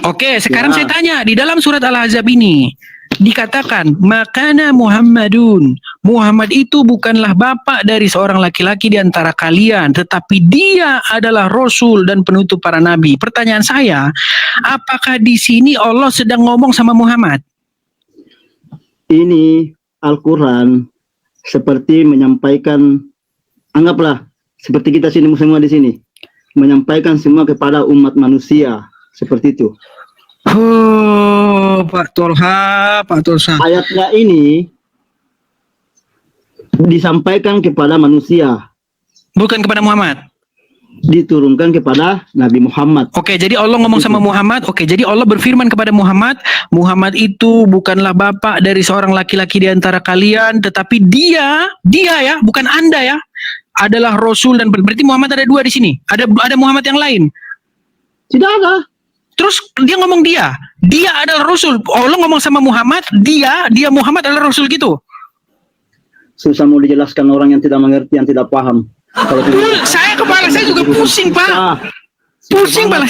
Speaker 2: Oke, sekarang saya tanya. Di dalam surat Al-Ahzab ini, dikatakan, makana Muhammadun. Muhammad itu bukanlah bapak dari seorang laki-laki di antara kalian, tetapi dia adalah Rasul dan penutup para nabi. Pertanyaan saya, apakah di sini Allah sedang ngomong sama Muhammad?
Speaker 1: Ini Al-Quran seperti menyampaikan, anggaplah seperti kita sini semua di sini, menyampaikan semua kepada umat manusia seperti itu.
Speaker 2: Oh, Pak Tolha.
Speaker 1: Ayatnya ini disampaikan kepada manusia,
Speaker 2: bukan kepada Muhammad.
Speaker 1: Diturunkan kepada Nabi Muhammad.
Speaker 2: Oke, jadi Allah ngomong sama Muhammad. Oke, jadi Allah berfirman kepada Muhammad, Muhammad itu bukanlah bapak dari seorang laki-laki di antara kalian, tetapi dia ya, bukan Anda ya, adalah Rasul dan berarti Muhammad ada dua di sini. Ada Muhammad yang lain.
Speaker 1: Tidak ada.
Speaker 2: Terus dia ngomong dia adalah Rasul. Allah ngomong sama Muhammad, dia Muhammad adalah Rasul gitu.
Speaker 1: Susah mau dijelaskan orang yang tidak mengerti, yang tidak paham. Kalau
Speaker 2: kepala saya juga pusing, Pak. Pusing kepala.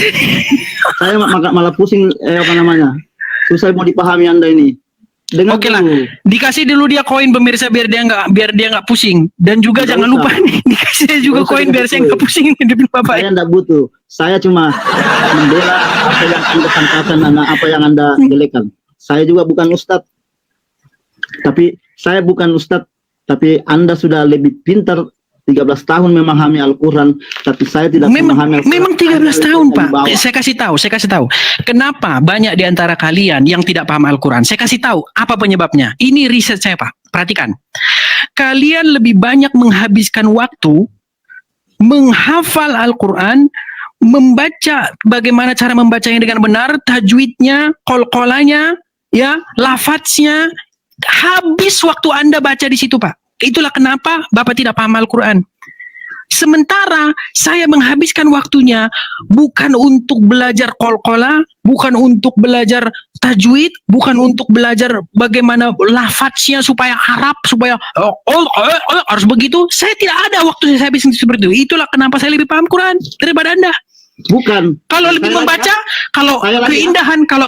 Speaker 1: Saya malah pusing, apa namanya? Susah mau dipahami Anda ini.
Speaker 2: Oke lah, dikasih dulu dia koin pemirsa biar dia nggak pusing. Dan juga jangan lupa nih, dikasih dia juga koin biar saya nggak pusing hidup Bapak.
Speaker 1: Saya nggak butuh. Saya cuma membela apa yang Anda katakan, apa yang Anda jelekan. Saya juga bukan ustadz. Tapi Anda sudah lebih pintar, 13 tahun memahami Al-Quran, tapi saya tidak memahami Al-Quran.
Speaker 2: Memang 13 tahun, Pak. Saya kasih tahu. Kenapa banyak di antara kalian yang tidak paham Al-Quran? Saya kasih tahu apa penyebabnya. Ini riset saya, Pak. Perhatikan. Kalian lebih banyak menghabiskan waktu menghafal Al-Quran, membaca bagaimana cara membacanya dengan benar, tajwidnya, qalqalanya, ya, lafadznya. Habis waktu Anda baca di situ, Pak. Itulah kenapa Bapak tidak paham Al-Quran. Sementara saya menghabiskan waktunya bukan untuk belajar qalqalah, bukan untuk belajar tajwid, bukan untuk belajar bagaimana lafadznya supaya Arab, supaya harus begitu. Saya tidak ada waktu saya habiskan seperti itu. Itulah kenapa saya lebih paham Quran daripada Anda.
Speaker 1: Bukan.
Speaker 2: Kalau lebih membaca, kalau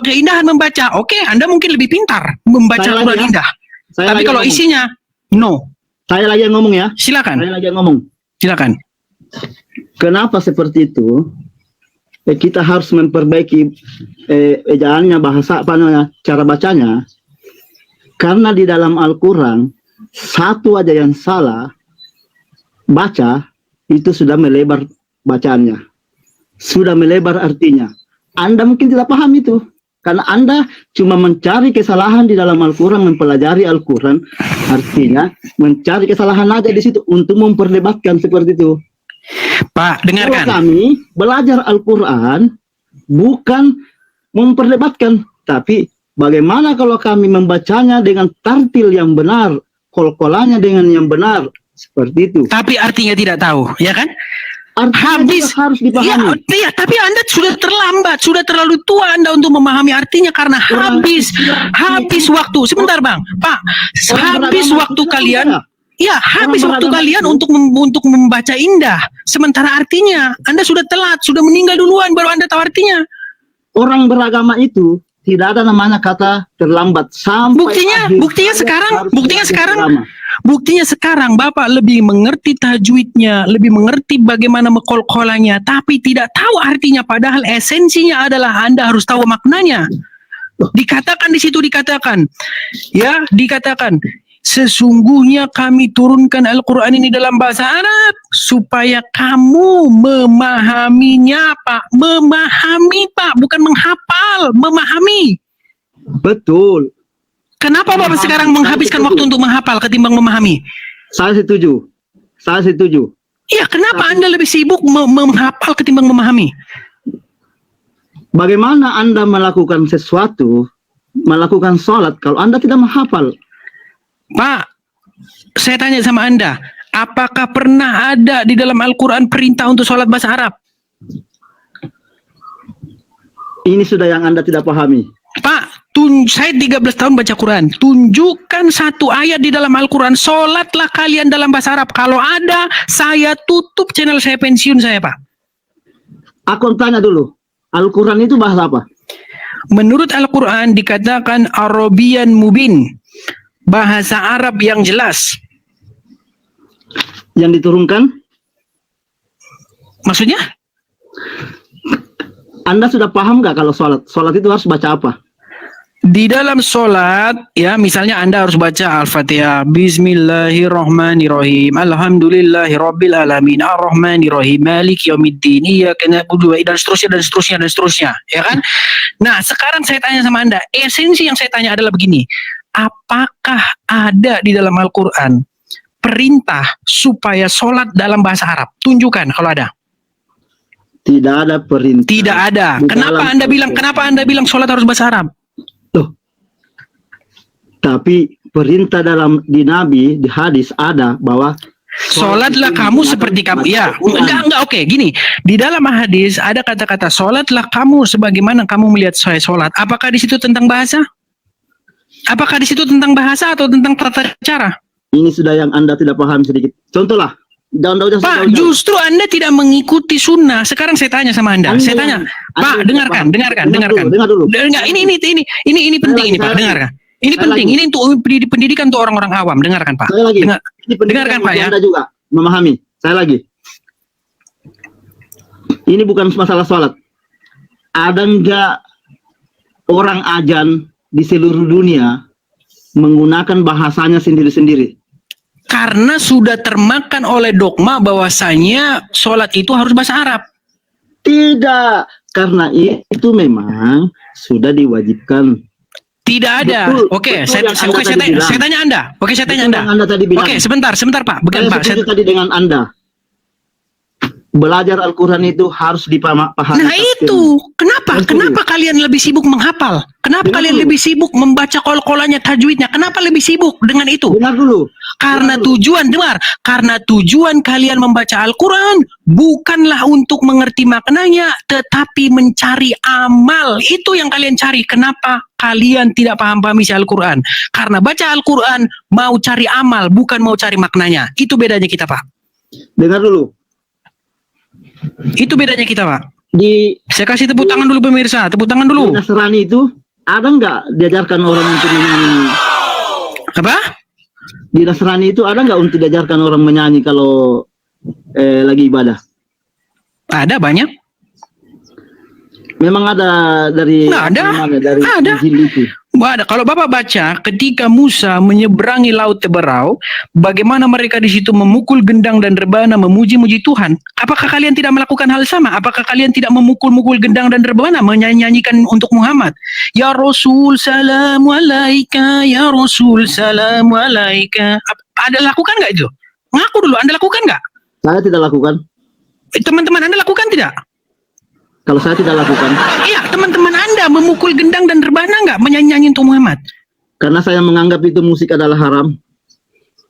Speaker 2: keindahan membaca, oke, Anda mungkin lebih pintar membaca Quran indah. Tapi kalau isinya, no.
Speaker 1: Saya lagi yang ngomong ya.
Speaker 2: Silakan.
Speaker 1: Saya lagi yang ngomong.
Speaker 2: Silakan.
Speaker 1: Kenapa seperti itu? Kita harus memperbaiki ejaannya, bahasa apa namanya, cara bacanya. Karena di dalam Al-Quran satu aja yang salah baca itu sudah melebar bacaannya, sudah melebar artinya. Anda mungkin tidak paham itu. Karena Anda cuma mencari kesalahan di dalam Al-Quran, mempelajari Al-Quran, artinya mencari kesalahan aja di situ untuk memperdebatkan seperti itu.
Speaker 2: Pak, dengarkan.
Speaker 1: Kalau kami belajar Al-Quran bukan memperdebatkan, tapi bagaimana kalau kami membacanya dengan tartil yang benar, qalqalahnya dengan yang benar, seperti itu.
Speaker 2: Tapi artinya tidak tahu, ya kan?
Speaker 1: Habis harus dipahami.
Speaker 2: Ya, tapi Anda sudah terlambat, sudah terlalu tua Anda untuk memahami artinya karena habis waktu. Sebentar, Bang. Pak, habis waktu kalian. Ya, habis waktu kalian untuk membaca indah. Sementara artinya Anda sudah telat, sudah meninggal duluan baru Anda tahu artinya.
Speaker 1: Orang beragama itu tidak ada namanya kata terlambat sampai Buktinya sekarang Bapak lebih mengerti tajwidnya, lebih mengerti bagaimana qalqalahnya, tapi tidak tahu artinya, padahal esensinya adalah Anda harus tahu maknanya.
Speaker 2: Dikatakan di situ, dikatakan sesungguhnya kami turunkan Al-Quran ini dalam bahasa Arab supaya kamu memahaminya, Pak. Memahami, Pak, bukan menghafal, memahami.
Speaker 1: Betul.
Speaker 2: Kenapa Bapak sekarang menghabiskan waktu untuk menghafal ketimbang memahami?
Speaker 1: Saya setuju.
Speaker 2: Iya, kenapa Anda lebih sibuk menghafal ketimbang memahami?
Speaker 1: Bagaimana Anda melakukan sesuatu, melakukan sholat kalau Anda tidak menghafal?
Speaker 2: Pak, saya tanya sama Anda, apakah pernah ada di dalam Al-Quran perintah untuk sholat bahasa Arab?
Speaker 1: Ini sudah yang Anda tidak pahami.
Speaker 2: Pak, saya 13 tahun baca Quran. Tunjukkan satu ayat di dalam Al-Quran, sholatlah kalian dalam bahasa Arab. Kalau ada, saya tutup channel saya, pensiun saya, Pak.
Speaker 1: Aku tanya dulu, Al-Quran itu bahasa apa?
Speaker 2: Menurut Al-Quran dikatakan Arabian Mubin, bahasa Arab yang jelas.
Speaker 1: Yang diturunkan?
Speaker 2: Maksudnya?
Speaker 1: Anda sudah paham nggak kalau sholat? Sholat itu harus baca apa?
Speaker 2: Di dalam sholat, ya misalnya Anda harus baca Al-Fatihah, Bismillahirrahmanirrahim, Alhamdulillahirabbil alamin, Ar-Rahmanirrahim, Maliki yaumiddin, Iyyaka na'budu wa dan seterusnya, ya kan? Nah, sekarang saya tanya sama Anda, esensi yang saya tanya adalah begini, apakah ada di dalam Al-Quran perintah supaya sholat dalam bahasa Arab? Tunjukkan kalau ada.
Speaker 1: Tidak ada perintah.
Speaker 2: Tidak ada. Kenapa Anda bilang sholat harus bahasa Arab?
Speaker 1: Loh. Tapi perintah di Nabi, di hadis ada bahwa
Speaker 2: sholatlah kamu seperti kamu. Ya, enggak, oke. Gini, di dalam hadis ada kata-kata sholatlah kamu sebagaimana kamu melihat saya sholat. Apakah di situ tentang bahasa? Apakah di situ tentang bahasa atau tentang tata cara?
Speaker 1: Ini sudah yang Anda tidak paham sedikit. Contohlah.
Speaker 2: Pak, justru Anda tidak mengikuti sunnah. Sekarang saya tanya sama Anda. Saya tanya, Pak, dengarkan.
Speaker 1: Dengar dulu.
Speaker 2: Enggak, ini penting ini, Pak. Dengarkan. Ini penting. Ini untuk pendidikan untuk orang-orang awam. Dengarkan, Pak.
Speaker 1: Saya lagi.
Speaker 2: Dengarkan, Pak, ya.
Speaker 1: Anda juga memahami. Saya lagi. Ini bukan masalah sholat. Ada enggak orang ajan di seluruh dunia menggunakan bahasanya sendiri-sendiri?
Speaker 2: Karena sudah termakan oleh dogma bahwasanya sholat itu harus bahasa Arab.
Speaker 1: Tidak, karena itu memang sudah diwajibkan.
Speaker 2: Tidak ada. Oke, saya tanya Anda. Oke, saya tanya Anda. Oke, sebentar Pak. Bukan Pak.
Speaker 1: Saya tadi dengan Anda. Belajar Al-Quran itu harus dipahami.
Speaker 2: Nah itu, kenapa kalian lebih sibuk menghafal? Kenapa kalian lebih sibuk membaca kol-kolannya, tajwidnya? Kenapa lebih sibuk dengan itu?
Speaker 1: Dengar dulu.
Speaker 2: Karena tujuan kalian membaca Al-Quran bukanlah untuk mengerti maknanya, tetapi mencari amal. Itu yang kalian cari. Kenapa kalian tidak paham-paham isi Al-Quran? Karena baca Al-Quran mau cari amal, bukan mau cari maknanya. Itu bedanya kita, Pak.
Speaker 1: Dengar dulu.
Speaker 2: Itu bedanya kita, Pak. Saya kasih tepuk tangan dulu pemirsa, tepuk tangan dulu.
Speaker 1: Di Nasrani itu ada nggak diajarkan orang untuk menyanyi?
Speaker 2: Apa?
Speaker 1: Di Nasrani itu ada nggak untuk diajarkan orang menyanyi kalau lagi ibadah?
Speaker 2: Ada banyak.
Speaker 1: Memang ada dari.
Speaker 2: Ada.
Speaker 1: Injil itu.
Speaker 2: Ada. Kalau Bapak baca ketika Musa menyeberangi laut Teberau, bagaimana mereka di situ memukul gendang dan rebana memuji-muji Tuhan. Apakah kalian tidak melakukan hal sama? Apakah kalian tidak memukul-mukul gendang dan rebana menyanyikan untuk Muhammad? Ya Rasul salamu alaika, ya Rasul salamu alaika. Ada lakukan nggak itu? Ngaku dulu, Anda lakukan nggak?
Speaker 1: Saya tidak lakukan.
Speaker 2: Teman-teman Anda lakukan tidak?
Speaker 1: Kalau saya tidak lakukan.
Speaker 2: Iya, teman-teman Anda memukul gendang dan rebana nggak menyanyi untuk Muhammad?
Speaker 1: Karena saya menganggap itu musik adalah haram.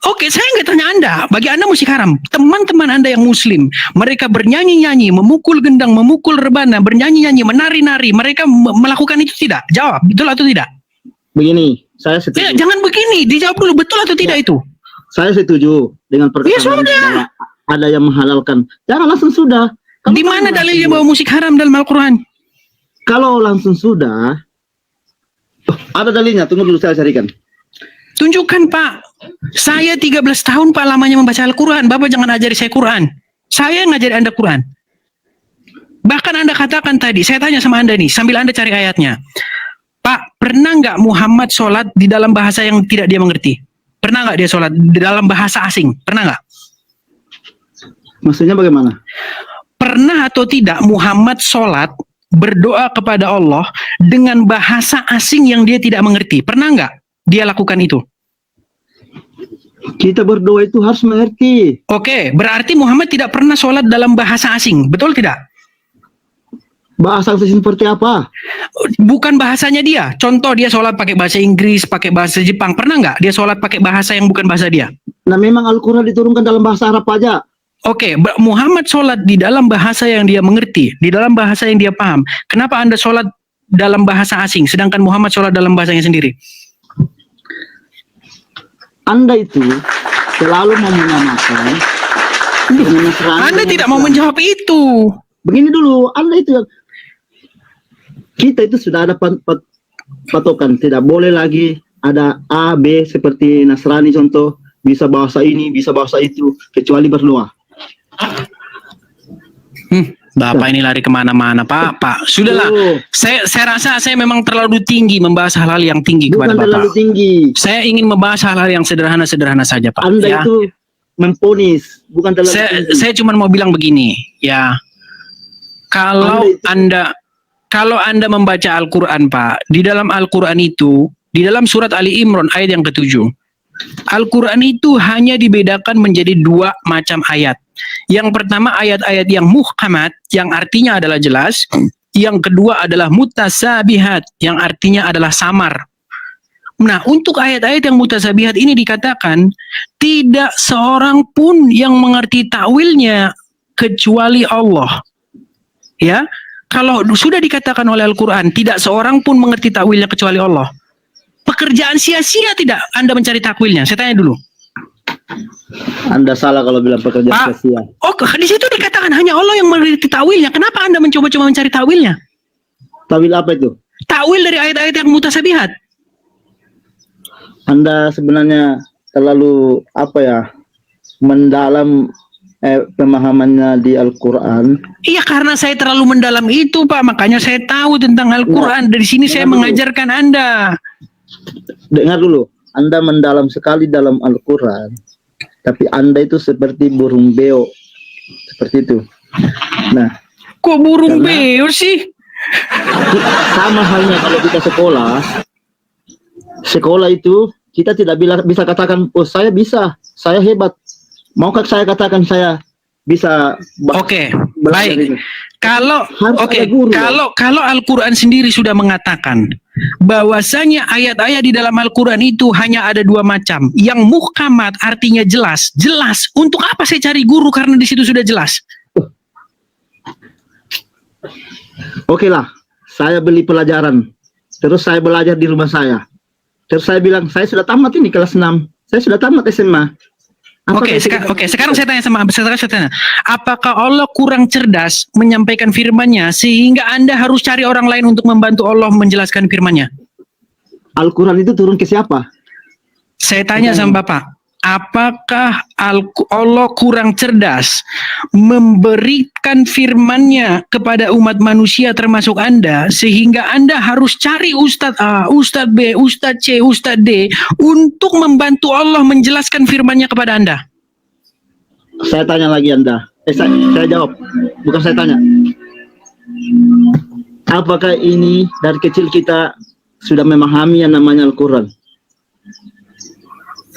Speaker 2: Oke, saya nggak tanya Anda. Bagi Anda musik haram. Teman-teman Anda yang Muslim, mereka bernyanyi-nyanyi, memukul gendang, memukul rebana, bernyanyi-nyanyi, menari-nari. Mereka melakukan itu tidak? Jawab, betul atau tidak?
Speaker 1: Begini, saya setuju.
Speaker 2: Ya, jangan begini. Dijawab dulu, betul atau tidak itu?
Speaker 1: Saya setuju dengan perkataan bahwa ada yang menghalalkan. Jangan langsung sudah.
Speaker 2: Di mana dalilnya bahwa musik haram dalam Al-Quran?
Speaker 1: Kalau langsung sudah, ada dalilnya. Tunggu dulu saya carikan.
Speaker 2: Tunjukkan, Pak. Saya 13 tahun Pak lamanya membaca Al-Quran. Bapak jangan ajari saya Quran. Saya yang ngajari Anda Quran. Bahkan Anda katakan tadi, saya tanya sama Anda nih, sambil Anda cari ayatnya. Pak, pernah nggak Muhammad sholat di dalam bahasa yang tidak dia mengerti? Pernah nggak dia sholat di dalam bahasa asing? Pernah nggak?
Speaker 1: Maksudnya bagaimana?
Speaker 2: Pernah atau tidak Muhammad sholat berdoa kepada Allah dengan bahasa asing yang dia tidak mengerti? Pernah nggak dia lakukan itu?
Speaker 1: Kita berdoa itu harus mengerti.
Speaker 2: Oke, berarti Muhammad tidak pernah sholat dalam bahasa asing, betul tidak?
Speaker 1: Bahasa asing seperti apa?
Speaker 2: Bukan bahasanya dia. Contoh dia sholat pakai bahasa Inggris, pakai bahasa Jepang. Pernah nggak dia sholat pakai bahasa yang bukan bahasa dia?
Speaker 1: Nah, memang Al-Quran diturunkan dalam bahasa Arab aja.
Speaker 2: Oke, Muhammad sholat di dalam bahasa yang dia mengerti, di dalam bahasa yang dia paham. Kenapa Anda sholat dalam bahasa asing, sedangkan Muhammad sholat dalam bahasanya sendiri?
Speaker 1: Anda itu selalu mau menyamakan.
Speaker 2: Anda tidak mau menjawab itu.
Speaker 1: Begini dulu, Anda itu yang kita itu sudah ada patokan, tidak boleh lagi ada A, B seperti Nasrani contoh, bisa bahasa ini, bisa bahasa itu, kecuali berdoa.
Speaker 2: Bapak ini lari kemana-mana, Pak. Sudahlah, saya rasa saya memang terlalu tinggi membahas hal-hal yang tinggi kepada
Speaker 1: Bukan
Speaker 2: Bapak.
Speaker 1: terlalu tinggi.
Speaker 2: Saya ingin membahas hal-hal yang sederhana-sederhana saja, Pak.
Speaker 1: Anda
Speaker 2: Ya.
Speaker 1: itu memponis, bukan terlalu tinggi.
Speaker 2: Saya cuma mau bilang begini, ya. Kalau Anda membaca Al-Quran, Pak, di dalam Al-Quran itu, di dalam surat Ali Imran ayat yang ke-7, Al-Quran itu hanya dibedakan menjadi 2 macam ayat. Yang pertama ayat-ayat yang muhkamat, yang artinya adalah jelas. Yang kedua adalah mutasabihat, yang artinya adalah samar. Nah, untuk ayat-ayat yang mutasabihat ini dikatakan, tidak seorang pun yang mengerti takwilnya kecuali Allah. Ya, kalau sudah dikatakan oleh Al-Quran, tidak seorang pun mengerti takwilnya kecuali Allah. Pekerjaan sia-sia tidak Anda mencari takwilnya? Saya tanya dulu.
Speaker 1: Anda salah kalau bilang pekerjaan
Speaker 2: Pak,
Speaker 1: sia-sia.
Speaker 2: di situ dikatakan hanya Allah yang mengerti takwilnya. Kenapa Anda mencoba-coba mencari takwilnya?
Speaker 1: Tawil apa itu?
Speaker 2: Takwil dari ayat-ayat yang mutasabihat.
Speaker 1: Anda sebenarnya terlalu mendalam pemahamannya di Al-Quran.
Speaker 2: Iya, karena saya terlalu mendalam itu, Pak. Makanya saya tahu tentang Al-Quran. Dari sini saya mengajarkan Anda.
Speaker 1: Dengar dulu, Anda mendalam sekali dalam Al-Quran, tapi Anda itu seperti burung beo, seperti itu. Nah,
Speaker 2: kok burung beo sih?
Speaker 1: Sama halnya kalau kita sekolah itu kita tidak bisa katakan, oh saya bisa, saya hebat. Maukah saya katakan saya bisa?
Speaker 2: Oke, baik. Kalau Al-Quran sendiri sudah mengatakan bahwasanya ayat-ayat di dalam Al-Quran itu hanya ada 2 macam. Yang muhkamat artinya jelas. Jelas. Untuk apa saya cari guru karena di situ sudah jelas?
Speaker 1: Oke lah, saya beli pelajaran. Terus saya belajar di rumah saya. Terus saya bilang, saya sudah tamat ini kelas 6. Saya sudah tamat SMA. Sekarang saya tanya, apakah Allah kurang cerdas menyampaikan firman-Nya sehingga Anda harus cari orang lain untuk membantu Allah menjelaskan firman-Nya? Al-Quran itu turun ke siapa?
Speaker 2: Saya tanya sama Bapak, apakah Allah kurang cerdas memberikan firman-Nya kepada umat manusia termasuk Anda sehingga Anda harus cari Ustadz A, Ustadz B, Ustadz C, Ustadz D untuk membantu Allah menjelaskan firman-Nya kepada Anda?
Speaker 1: Saya tanya lagi Anda. Saya jawab. Bukan saya tanya. Apakah ini dari kecil kita sudah memahami yang namanya Al-Quran?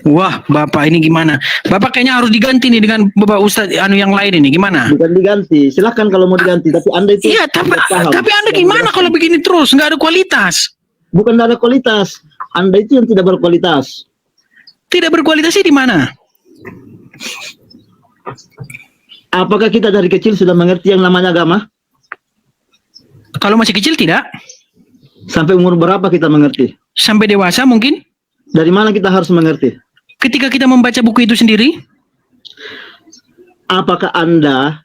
Speaker 2: Wah, Bapak ini gimana? Bapak kayaknya harus diganti nih dengan Bapak Ustadz yang lain ini. Gimana?
Speaker 1: Bukan diganti. Silakan kalau mau diganti. Tapi Anda itu...
Speaker 2: Iya, tapi Anda gimana kalau begini terus? Nggak ada kualitas.
Speaker 1: Bukan nggak ada kualitas. Anda itu yang tidak berkualitas.
Speaker 2: Tidak berkualitasnya di mana?
Speaker 1: Apakah kita dari kecil sudah mengerti yang namanya agama?
Speaker 2: Kalau masih kecil tidak.
Speaker 1: Sampai umur berapa kita mengerti?
Speaker 2: Sampai dewasa mungkin.
Speaker 1: Dari mana kita harus mengerti?
Speaker 2: Ketika kita membaca buku itu sendiri.
Speaker 1: Apakah Anda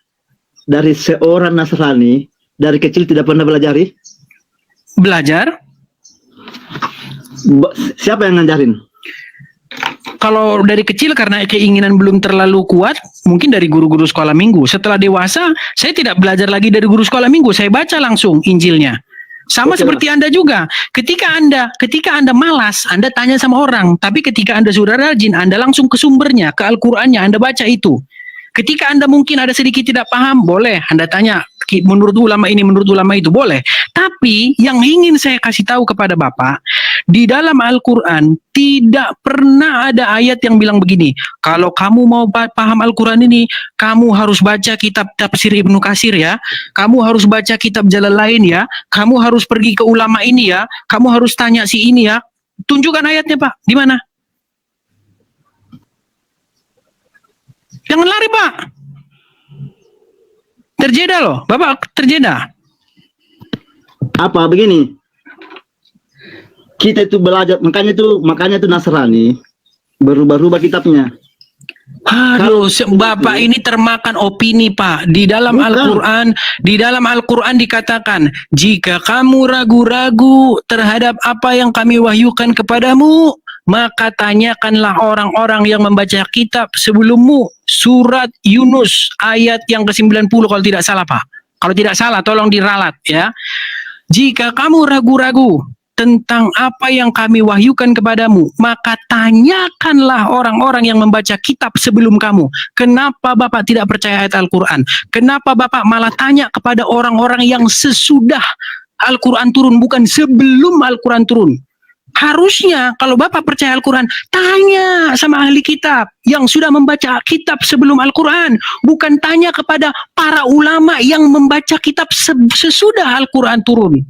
Speaker 1: dari seorang Nasrani dari kecil tidak pernah belajari?
Speaker 2: Belajar.
Speaker 1: Siapa yang ngajarin?
Speaker 2: Kalau dari kecil karena keinginan belum terlalu kuat, mungkin dari guru-guru sekolah minggu. Setelah dewasa, saya tidak belajar lagi dari guru sekolah minggu. Saya baca langsung Injilnya. Sama
Speaker 1: Oke,
Speaker 2: seperti Anda juga. Ketika Anda malas, Anda tanya sama orang. Tapi ketika Anda sudah rajin, Anda langsung ke sumbernya, ke Al-Qur'annya, Anda baca itu. Ketika Anda mungkin ada sedikit tidak paham, boleh Anda tanya, menurut ulama ini, menurut ulama itu, boleh. Tapi yang ingin saya kasih tahu kepada Bapak, di dalam Al-Quran tidak pernah ada ayat yang bilang begini, kalau kamu mau paham Al-Quran ini, kamu harus baca kitab tafsir Ibnu Katsir ya, kamu harus baca kitab Jalalain ya, kamu harus pergi ke ulama ini ya, kamu harus tanya si ini ya. Tunjukkan ayatnya Pak, di mana? Jangan lari Pak. Terjeda loh, Bapak terjeda.
Speaker 1: Apa begini? Kita itu belajar, makanya itu Nasrani berubah-ubah kitabnya.
Speaker 2: Aduh, Bapak ini termakan opini Pak. Di dalam Al-Quran dikatakan, jika kamu ragu-ragu terhadap apa yang kami wahyukan kepadamu, maka tanyakanlah orang-orang yang membaca kitab sebelummu. Surat Yunus ayat yang ke-90 kalau tidak salah Pak. Kalau tidak salah tolong diralat ya. Jika kamu ragu-ragu tentang apa yang kami wahyukan kepadamu, maka tanyakanlah orang-orang yang membaca kitab sebelum kamu. Kenapa Bapak tidak percaya ayat Al-Quran? Kenapa Bapak malah tanya kepada orang-orang yang sesudah Al-Quran turun, bukan sebelum Al-Quran turun? Harusnya kalau Bapak percaya Al-Quran, tanya sama ahli kitab yang sudah membaca kitab sebelum Al-Quran. Bukan tanya kepada para ulama yang membaca kitab sesudah Al-Quran turun.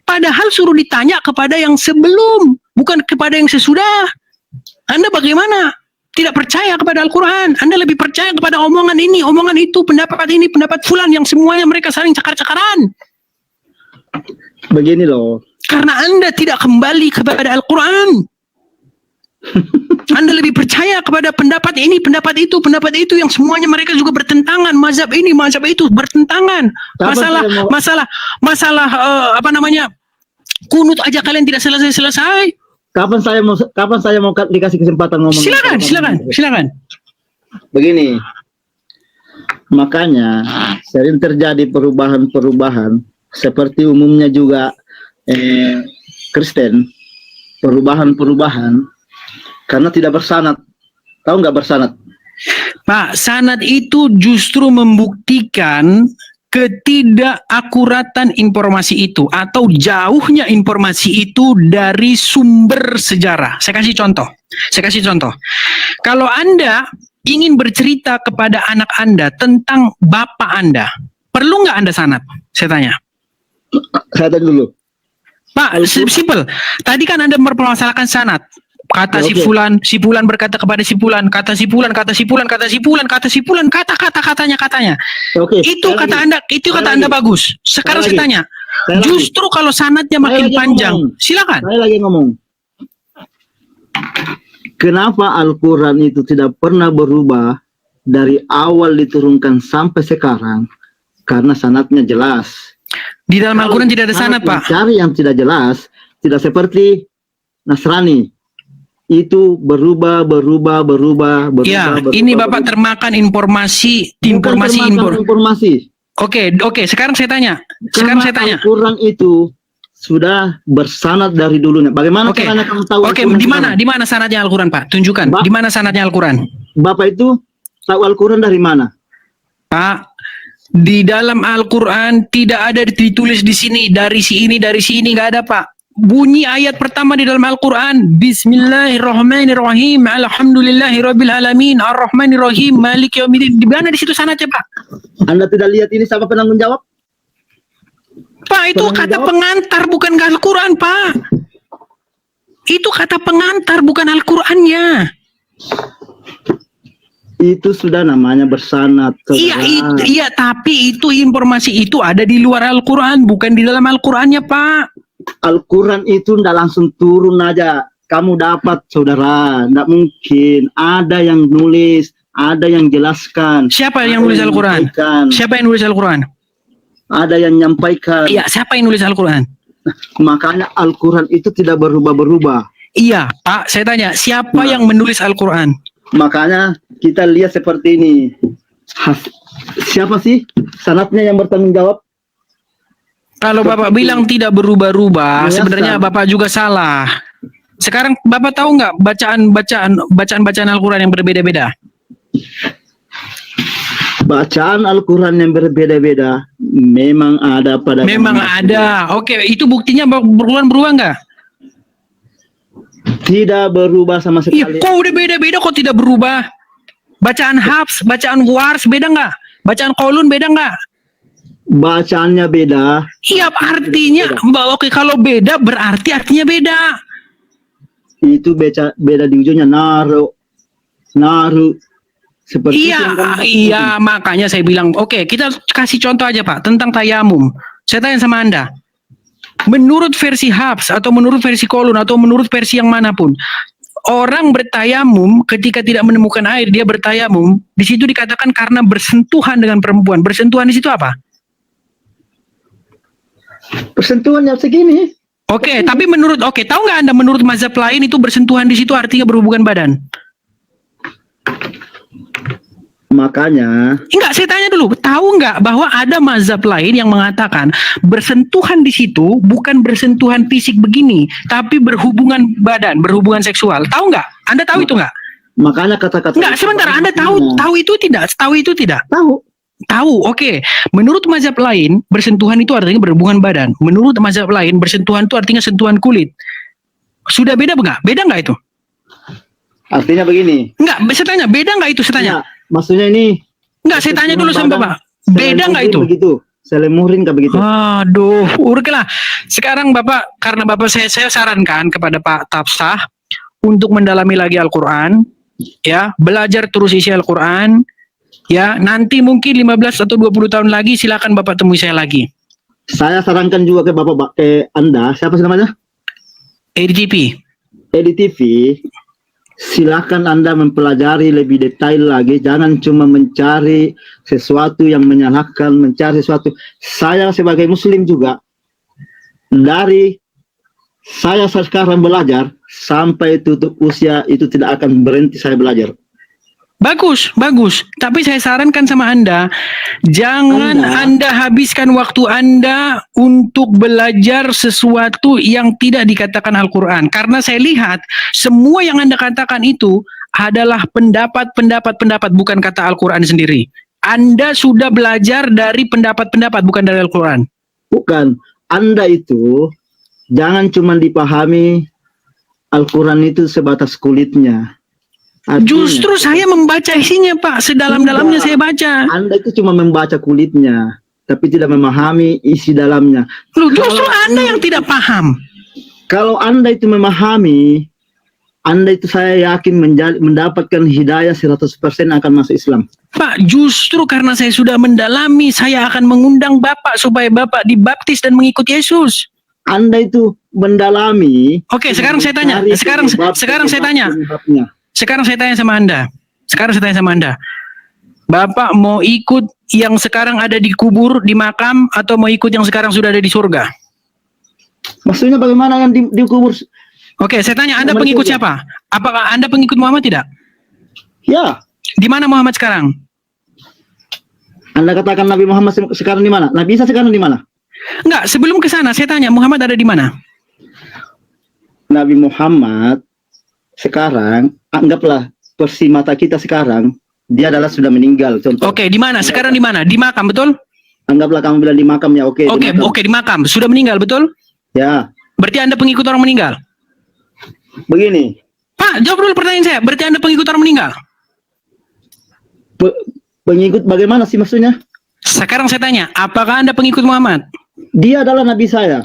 Speaker 2: Padahal suruh ditanya kepada yang sebelum, bukan kepada yang sesudah. Anda bagaimana? Tidak percaya kepada Al-Quran. Anda lebih percaya kepada omongan ini, omongan itu, pendapat ini, pendapat fulan, yang semuanya mereka saling cakar-cakaran.
Speaker 1: Begini loh.
Speaker 2: Karena Anda tidak kembali kepada Al-Quran. Anda lebih percaya kepada pendapat ini, pendapat itu, yang semuanya mereka juga bertentangan. Mazhab ini, mazhab itu bertentangan. Masalah kunut aja kalian tidak selesai.
Speaker 1: Kapan saya mau dikasih kesempatan ngomong?
Speaker 2: Silakan.
Speaker 1: Begini. Makanya sering terjadi perubahan-perubahan seperti umumnya juga Kristen, perubahan-perubahan karena tidak bersanad. Tahu nggak bersanad?
Speaker 2: Pak, sanad itu justru membuktikan ketidakakuratan informasi itu atau jauhnya informasi itu dari sumber sejarah. Saya kasih contoh. Kalau Anda ingin bercerita kepada anak Anda tentang bapak Anda, perlu nggak Anda sanad? Saya tanya.
Speaker 1: Saya tanya dulu.
Speaker 2: Pak, simpel. Tadi kan Anda mempermasalahkan sanad. Kata si fulan berkata kepada si fulan, kata si fulan, katanya.
Speaker 1: Oke.
Speaker 2: Itu kata Anda bagus. Sekarang saya tanya, justru kalau sanadnya makin panjang, silakan.
Speaker 1: Saya lagi ngomong. Kenapa Al-Quran itu tidak pernah berubah dari awal diturunkan sampai sekarang? Karena sanadnya jelas.
Speaker 2: Di dalam Al-Quran tidak ada sanad, Pak.
Speaker 1: Cari yang tidak jelas, tidak seperti Nasrani. Itu berubah.
Speaker 2: Ya, ini Bapak termakan informasi. Oke, sekarang saya tanya.
Speaker 1: Al-Quran itu sudah bersanad dari dulunya. Bagaimana caranya kamu tahu?
Speaker 2: Oke, di mana sanadnya Al-Quran, Pak? Tunjukkan. Di mana sanadnya Al-Quran?
Speaker 1: Bapak itu tahu Al-Quran dari mana?
Speaker 2: Pak, di dalam Al-Quran tidak ada ditulis di sini dari si ini nggak ada Pak. Bunyi ayat pertama di dalam Al-Quran, Bismillahirrahmanirrahim, Alhamdulillahirabbil alamin, Arrahmanirrahim, Maliki yaumiddin. Di mana di situ sanadnya Pak?
Speaker 1: Anda tidak lihat ini siapa penanggung jawab?
Speaker 2: Pak, itu kata pengantar bukan Al-Quran Pak. Itu kata pengantar bukan Al-Qurannya.
Speaker 1: Itu sudah namanya bersanad.
Speaker 2: Iya, tapi itu informasi itu ada di luar Al-Quran, bukan di dalam Al-Qurannya, Pak.
Speaker 1: Al-Quran itu tidak langsung turun aja. Kamu dapat, saudara. Tidak mungkin. Ada yang nulis, ada yang jelaskan.
Speaker 2: Siapa yang nulis Al-Quran? Siapa yang nulis Al-Quran?
Speaker 1: Ada yang menyampaikan.
Speaker 2: Iya, siapa yang nulis Al-Quran?
Speaker 1: Makanya Al-Quran itu tidak berubah-berubah.
Speaker 2: Iya, Pak. Saya tanya, siapa yang menulis Al-Quran?
Speaker 1: Makanya kita lihat seperti ini. Siapa sih sanadnya yang bertanggung jawab?
Speaker 2: Kalau Bapak bilang tidak berubah-ubah,
Speaker 1: Biasa.
Speaker 2: sebenarnya Bapak juga salah. Sekarang Bapak tahu nggak bacaan Al-Quran yang berbeda-beda?
Speaker 1: Bacaan Al-Quran yang berbeda-beda memang ada pada
Speaker 2: Memang ada. Oke, itu buktinya berubah nggak?
Speaker 1: tidak berubah sama
Speaker 2: Iya,
Speaker 1: sekali.
Speaker 2: kok udah beda-beda kok tidak berubah? Bacaan Hafs, bacaan Wars beda nggak? Bacaan Qaulun beda nggak?
Speaker 1: Bacaannya beda.
Speaker 2: Iya, artinya, oke, kalau beda berarti artinya beda.
Speaker 1: Itu beda di ujungnya naru seperti itu
Speaker 2: Iya,
Speaker 1: yang kamu
Speaker 2: iya, makanya saya bilang, oke, kita kasih contoh aja Pak tentang tayamum. Saya tanya sama Anda, menurut versi Hafs atau menurut versi Qaulun atau menurut versi yang manapun, orang bertayamum ketika tidak menemukan air dia bertayamum, di situ dikatakan karena bersentuhan dengan perempuan. Bersentuhan di situ apa?
Speaker 1: persentuhannya segini.
Speaker 2: Oke, tapi tahu nggak Anda menurut mazhab lain itu bersentuhan di situ artinya berhubungan badan?
Speaker 1: Makanya
Speaker 2: Enggak, saya tanya dulu, tahu nggak bahwa ada mazhab lain yang mengatakan bersentuhan di situ bukan bersentuhan fisik begini, tapi berhubungan badan, berhubungan seksual. Tahu nggak? Anda tahu itu nggak?
Speaker 1: makanya kata-kata
Speaker 2: Enggak, sebentar, Anda tahu itu tidak? Tahu itu tidak?
Speaker 1: tahu.
Speaker 2: Tahu, oke. Menurut mazhab lain, bersentuhan itu artinya berhubungan badan. Menurut mazhab lain, bersentuhan itu artinya sentuhan kulit. Sudah beda nggak? Beda nggak itu?
Speaker 1: Artinya begini.
Speaker 2: Enggak, saya tanya, beda nggak itu? Saya tanya.
Speaker 1: Ya, maksudnya ini
Speaker 2: Enggak, saya tanya dulu sama Bapak. Beda nggak itu?
Speaker 1: Begitu. Selemurin kah begitu?
Speaker 2: Aduh, urkelah. Sekarang Bapak, karena Bapak saya sarankan kepada Pak Tafsah untuk mendalami lagi Al-Quran, ya, belajar terus isi Al-Quran, ya, nanti mungkin 15 atau 20 tahun lagi silakan Bapak temui saya lagi.
Speaker 1: Saya sarankan juga ke Bapak, ke Anda, siapa sih namanya?
Speaker 2: EDTV.
Speaker 1: EDTV, silakan Anda mempelajari lebih detail lagi, jangan cuma mencari sesuatu yang menyalahkan, mencari sesuatu. Saya sebagai muslim juga, dari saya sekarang belajar, sampai tutup usia itu tidak akan berhenti saya belajar.
Speaker 2: Bagus, bagus. Tapi saya sarankan sama Anda, jangan Anda habiskan waktu Anda untuk belajar sesuatu yang tidak dikatakan Al-Quran. Karena saya lihat, semua yang Anda katakan itu adalah pendapat, bukan kata Al-Quran sendiri. Anda sudah belajar dari pendapat, bukan dari Al-Quran.
Speaker 1: Bukan, Anda itu jangan cuma dipahami Al-Quran itu sebatas kulitnya. Artinya,
Speaker 2: Justru saya membaca isinya Pak, sedalam-dalamnya saya baca.
Speaker 1: Anda itu cuma membaca kulitnya, tapi tidak memahami isi dalamnya.
Speaker 2: Loh, justru Anda yang tidak paham.
Speaker 1: Kalau Anda itu memahami, Anda itu saya yakin mendapatkan hidayah 100% akan masuk Islam.
Speaker 2: Pak, justru karena saya sudah mendalami, saya akan mengundang Bapak supaya Bapak dibaptis dan mengikut Yesus.
Speaker 1: Anda itu mendalami.
Speaker 2: Oke, sekarang saya tanya. Sekarang saya tanya. Sekarang saya tanya sama Anda. Bapak mau ikut yang sekarang ada di kubur, di makam, atau mau ikut yang sekarang sudah ada di surga?
Speaker 1: Maksudnya bagaimana yang di kubur?
Speaker 2: Oke, saya tanya, Anda pengikut siapa? Apakah Anda pengikut Muhammad tidak?
Speaker 1: Ya.
Speaker 2: Di mana Muhammad sekarang?
Speaker 1: Anda katakan Nabi Muhammad sekarang di mana? Nabi Isa sekarang di mana?
Speaker 2: Enggak, sebelum ke sana saya tanya, Muhammad ada di mana?
Speaker 1: Nabi Muhammad sekarang, anggaplah versi mata kita sekarang, dia adalah sudah meninggal. Contoh.
Speaker 2: Oke, di mana? Sekarang di mana? Di makam, betul?
Speaker 1: Anggaplah kamu bilang di makam ya, oke.
Speaker 2: Oke, di makam. Sudah meninggal, betul?
Speaker 1: Ya.
Speaker 2: Berarti Anda pengikut orang meninggal?
Speaker 1: Begini.
Speaker 2: Pak, jawab dulu pertanyaan saya. Berarti Anda pengikut orang meninggal?
Speaker 1: Pengikut bagaimana sih maksudnya?
Speaker 2: Sekarang saya tanya, apakah Anda pengikut Muhammad?
Speaker 1: Dia adalah Nabi saya.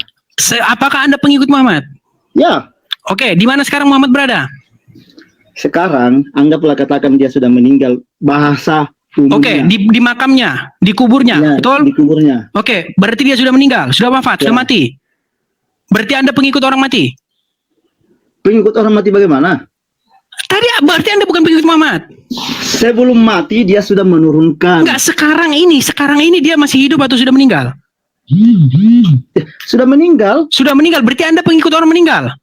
Speaker 2: Apakah Anda pengikut Muhammad?
Speaker 1: Ya.
Speaker 2: Oke, di mana sekarang Muhammad berada?
Speaker 1: Sekarang, anggaplah katakan dia sudah meninggal. Bahasa umumnya.
Speaker 2: Oke, di makamnya, di kuburnya,
Speaker 1: Ya,
Speaker 2: betul?
Speaker 1: di kuburnya.
Speaker 2: Oke, berarti dia sudah meninggal, sudah wafat,
Speaker 1: Ya.
Speaker 2: sudah mati. Berarti Anda pengikut orang mati?
Speaker 1: Pengikut orang mati bagaimana?
Speaker 2: Tadi berarti Anda bukan pengikut Muhammad.
Speaker 1: Sebelum mati dia sudah menurunkan.
Speaker 2: Enggak, sekarang ini dia masih hidup atau sudah meninggal?
Speaker 1: Sudah meninggal.
Speaker 2: Sudah meninggal, berarti Anda pengikut orang meninggal?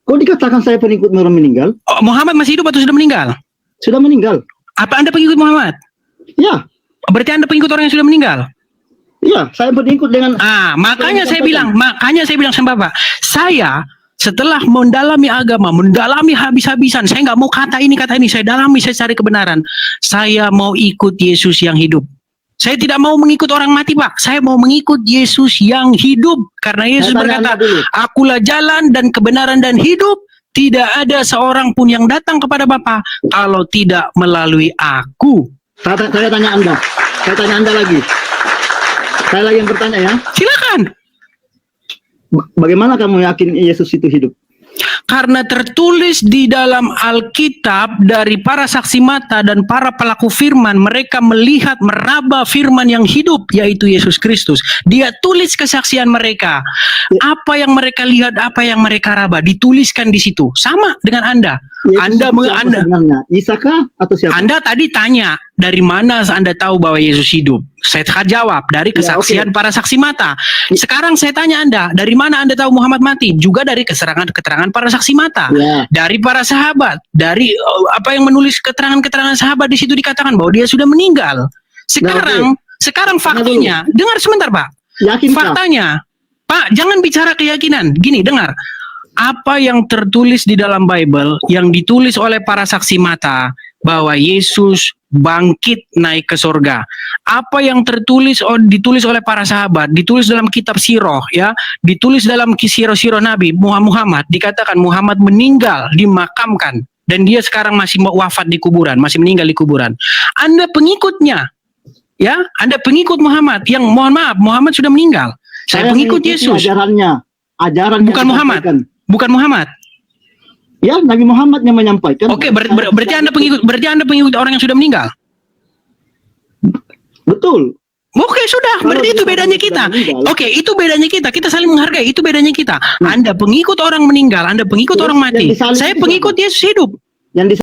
Speaker 1: Kok dikatakan saya pengikut orang meninggal?
Speaker 2: Oh, Muhammad masih hidup atau sudah meninggal?
Speaker 1: Sudah meninggal.
Speaker 2: Apa Anda pengikut Muhammad?
Speaker 1: Ya.
Speaker 2: Berarti Anda pengikut orang yang sudah meninggal?
Speaker 1: Iya, saya pengikut dengan
Speaker 2: Makanya
Speaker 1: yang
Speaker 2: saya
Speaker 1: disampaikan.
Speaker 2: bilang sama Bapak, saya setelah mendalami agama, mendalami habis-habisan, saya nggak mau kata ini, saya dalami, saya cari kebenaran. Saya mau ikut Yesus yang hidup. Saya tidak mau mengikut orang mati, Pak. Saya mau mengikut Yesus yang hidup. Karena Yesus
Speaker 1: Saya tanya
Speaker 2: berkata,
Speaker 1: Anda dulu.
Speaker 2: akulah jalan dan kebenaran dan hidup. Tidak ada seorang pun yang datang kepada Bapa kalau tidak melalui aku.
Speaker 1: Saya tanya Anda. Saya tanya Anda lagi. Saya lagi yang bertanya ya.
Speaker 2: Silakan.
Speaker 1: Bagaimana kamu yakin Yesus itu hidup?
Speaker 2: Karena tertulis di dalam Alkitab dari para saksi mata dan para pelaku firman, mereka melihat meraba firman yang hidup, yaitu Yesus Kristus. Dia tulis kesaksian mereka. Apa yang mereka lihat, apa yang mereka raba, dituliskan di situ. Sama dengan Anda.
Speaker 1: Isa kah atau siapa?
Speaker 2: Anda tadi tanya, dari mana Anda tahu bahwa Yesus hidup? Saya jawab, dari kesaksian para saksi mata. Sekarang saya tanya Anda, dari mana Anda tahu Muhammad mati? Juga dari keterangan para saksi mata. Dari para sahabat, dari apa yang menulis keterangan-keterangan sahabat, di situ dikatakan bahwa dia sudah meninggal. Sekarang faktanya, dengar sebentar Pak. Faktanya, Pak, jangan bicara keyakinan. Gini, dengar. Apa yang tertulis di dalam Bible, yang ditulis oleh para saksi mata, bahwa Yesus bangkit naik ke surga. Apa yang ditulis oleh para sahabat, ditulis dalam kitab Sirah, ya, ditulis dalam Sirah Nabi Muhammad, dikatakan Muhammad meninggal, dimakamkan, dan dia sekarang masih wafat di kuburan, masih meninggal di kuburan. Anda pengikutnya, ya, Anda pengikut Muhammad, yang mohon maaf, Muhammad sudah meninggal. Saya pengikut Yesus.
Speaker 1: Ajaran
Speaker 2: bukan Muhammad. Bukan Muhammad.
Speaker 1: Ya, Nabi Muhammad yang menyampaikan.
Speaker 2: Oke, berarti Anda pengikut orang yang sudah meninggal.
Speaker 1: Betul.
Speaker 2: Oke, sudah. Berarti itu bedanya kita. Oke, itu bedanya kita. Kita saling menghargai. Itu bedanya kita. Anda pengikut orang meninggal, Anda pengikut orang mati. Saya pengikut Yesus hidup.
Speaker 1: Yang